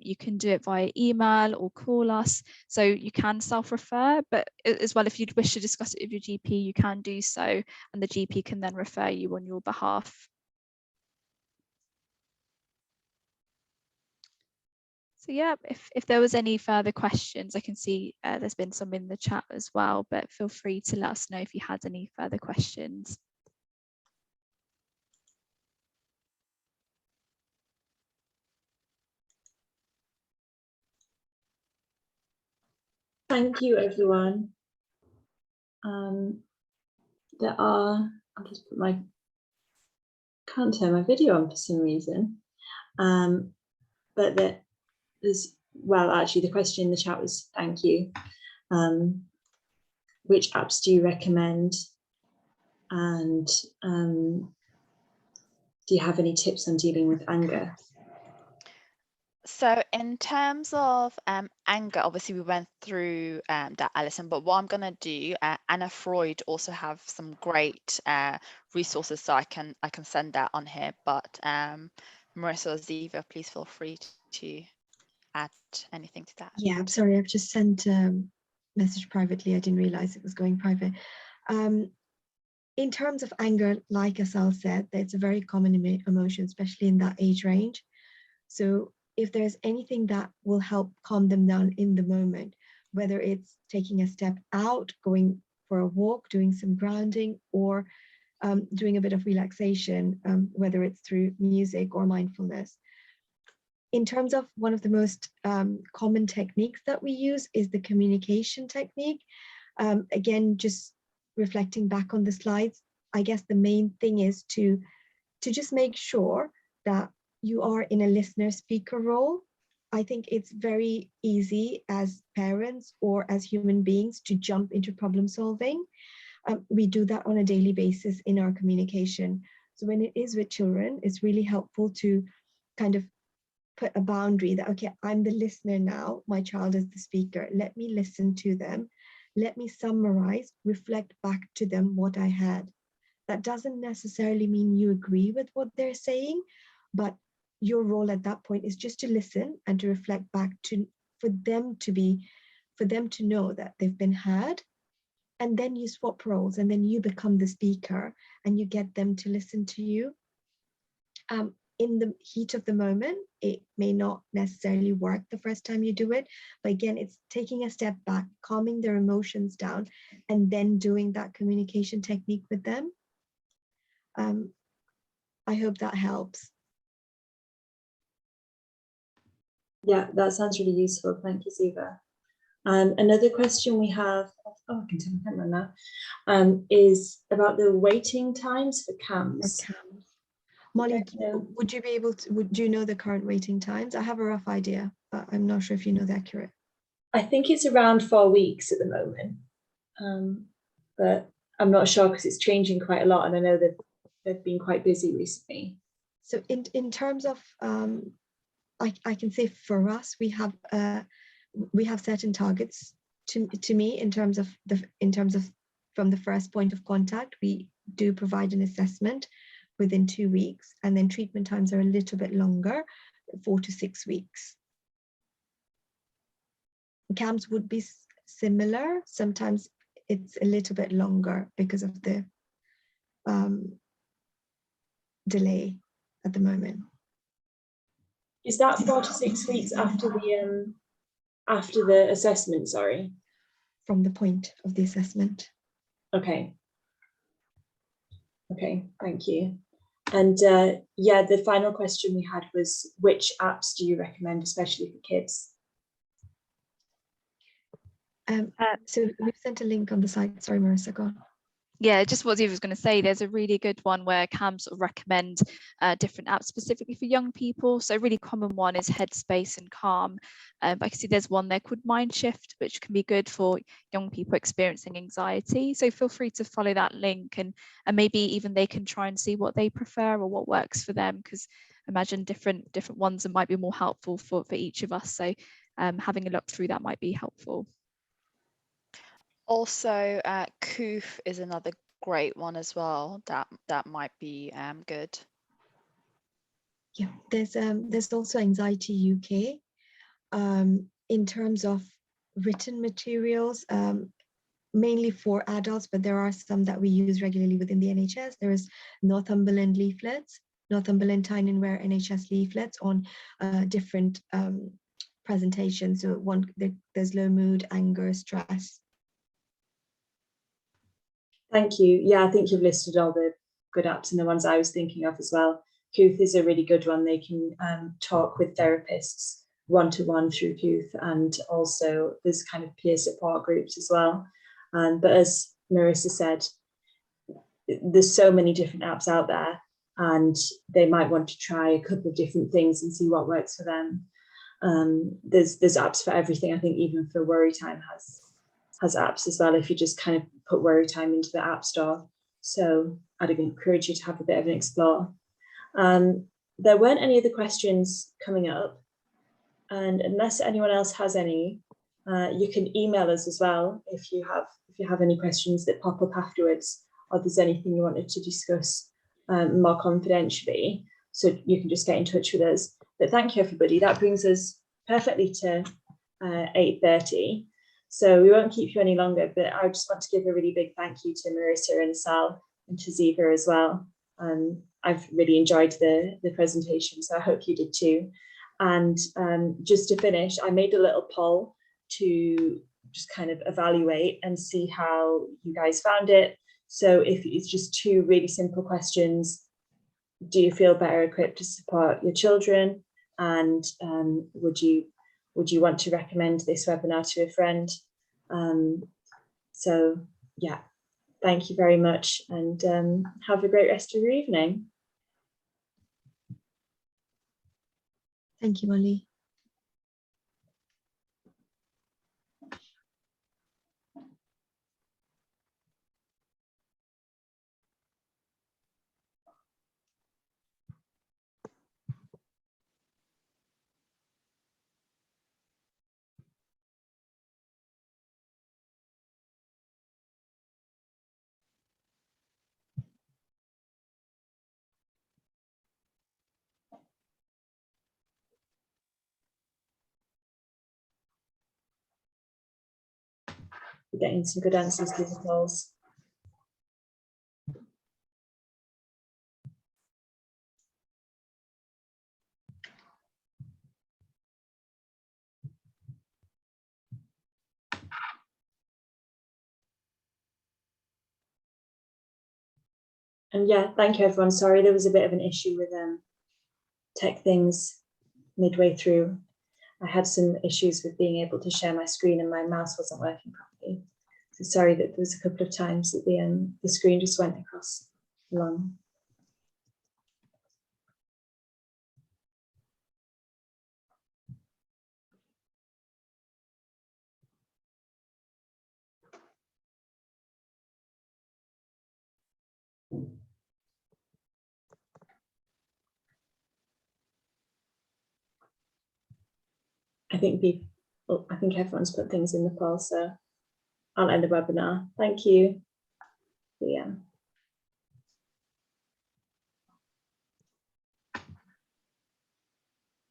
you can do it via email or call us. So you can self-refer, but as well, if you'd wish to discuss it with your GP, you can do so, and the GP can then refer you on your behalf. So yeah, if there was any further questions, I can see there's been some in the chat as well, but feel free to let us know if you had any further questions. Thank you, everyone. I'll just put can't turn my video on for some reason, but there's well, actually, the question in the chat was, thank you. Which apps do you recommend? And do you have any tips on dealing with anger? So in terms of anger, obviously we went through that, Alison, but what I'm going to do, Anna Freud also have some great resources, so I can send that on here, but Marissa or Ziva, please feel free to add anything to that. Yeah, I'm sorry, I've just sent a message privately. I didn't realize it was going private. In terms of anger, like Asal said, it's a very common emotion, especially in that age range. So if there's anything that will help calm them down in the moment, whether it's taking a step out, going for a walk, doing some grounding, or doing a bit of relaxation, whether it's through music or mindfulness. In terms of one of the most common techniques that we use is the communication technique. Again, just reflecting back on the slides, I guess the main thing is to just make sure that you are in a listener speaker role. I think it's very easy as parents or as human beings to jump into problem solving. We do that on a daily basis in our communication. So when it is with children, it's really helpful to kind of put a boundary that, okay, I'm the listener now, my child is the speaker. Let me listen to them. Let me summarize, reflect back to them what I had. That doesn't necessarily mean you agree with what they're saying, but your role at that point is just to listen and to reflect back for them to know that they've been heard. And then you swap roles, and then you become the speaker and you get them to listen to you. In the heat of the moment, it may not necessarily work the first time you do it, but again, it's taking a step back, calming their emotions down, and then doing that communication technique with them. I hope that helps. Yeah, that sounds really useful. Thank you, Ziva. Another question we have, I can turn my camera now, is about the waiting times for CAMS. Molly, would you be able to, would you know the current waiting times? I have a rough idea, but I'm not sure if you know the accurate. I think it's around 4 weeks at the moment, but I'm not sure because it's changing quite a lot, and I know that they've been quite busy recently. So in terms of, I can say for us, we have certain targets to me in terms of from the first point of contact. We do provide an assessment within 2 weeks, and then treatment times are a little bit longer, 4 to 6 weeks. CAMS would be similar. Sometimes it's a little bit longer because of the delay at the moment. Is that 4 to 6 weeks after the assessment? Sorry. From the point of the assessment. Okay. Okay, thank you. And yeah, the final question we had was, which apps do you recommend, especially for kids? So we've sent a link on the site. Sorry, Marissa, go on. Yeah, just what Ziva was going to say, there's a really good one where CAMS sort of recommend different apps specifically for young people. So a really common one is Headspace and Calm. I can see there's one there called Mindshift, which can be good for young people experiencing anxiety. So feel free to follow that link, and maybe even they can try and see what they prefer or what works for them, because imagine different ones that might be more helpful for each of us. So having a look through that might be helpful. Also, Koof is another great one as well. That might be good. Yeah, there's also Anxiety UK. In terms of written materials, mainly for adults, but there are some that we use regularly within the NHS. There is Northumberland leaflets, Northumberland Tyne-and-Wear NHS leaflets on different presentations. So there's low mood, anger, stress. Thank you. Yeah, I think you've listed all the good apps and the ones I was thinking of as well. Kooth is a really good one. They can talk with therapists one-to-one through Kooth, and also there's kind of peer support groups as well. But as Marissa said, there's so many different apps out there, and they might want to try a couple of different things and see what works for them. There's apps for everything. I think even for worry time has apps as well, if you just kind of put worry time into the app store. So I'd encourage you to have a bit of an explore. There weren't any other questions coming up, and unless anyone else has any, you can email us as well if you have any questions that pop up afterwards, or there's anything you wanted to discuss more confidentially. So you can just get in touch with us. But thank you, everybody. That brings us perfectly to 8:30. So we won't keep you any longer, but I just want to give a really big thank you to Marissa and Sal and to Ziva as well. I've really enjoyed the presentation, so I hope you did too. And just to finish, I made a little poll to just kind of evaluate and see how you guys found it. So if it's just 2 really simple questions: do you feel better equipped to support your children? And would you want to recommend this webinar to a friend? So yeah, thank you very much, and have a great rest of your evening. Thank you, Molly. We're getting some good answers to the polls. And yeah, thank you everyone. Sorry there was a bit of an issue with tech things midway through. I had some issues with being able to share my screen and my mouse wasn't working properly. So sorry that there was a couple of times that the screen just went across long. I think everyone's put things in the poll, so I'll end the webinar. Thank you. Yeah.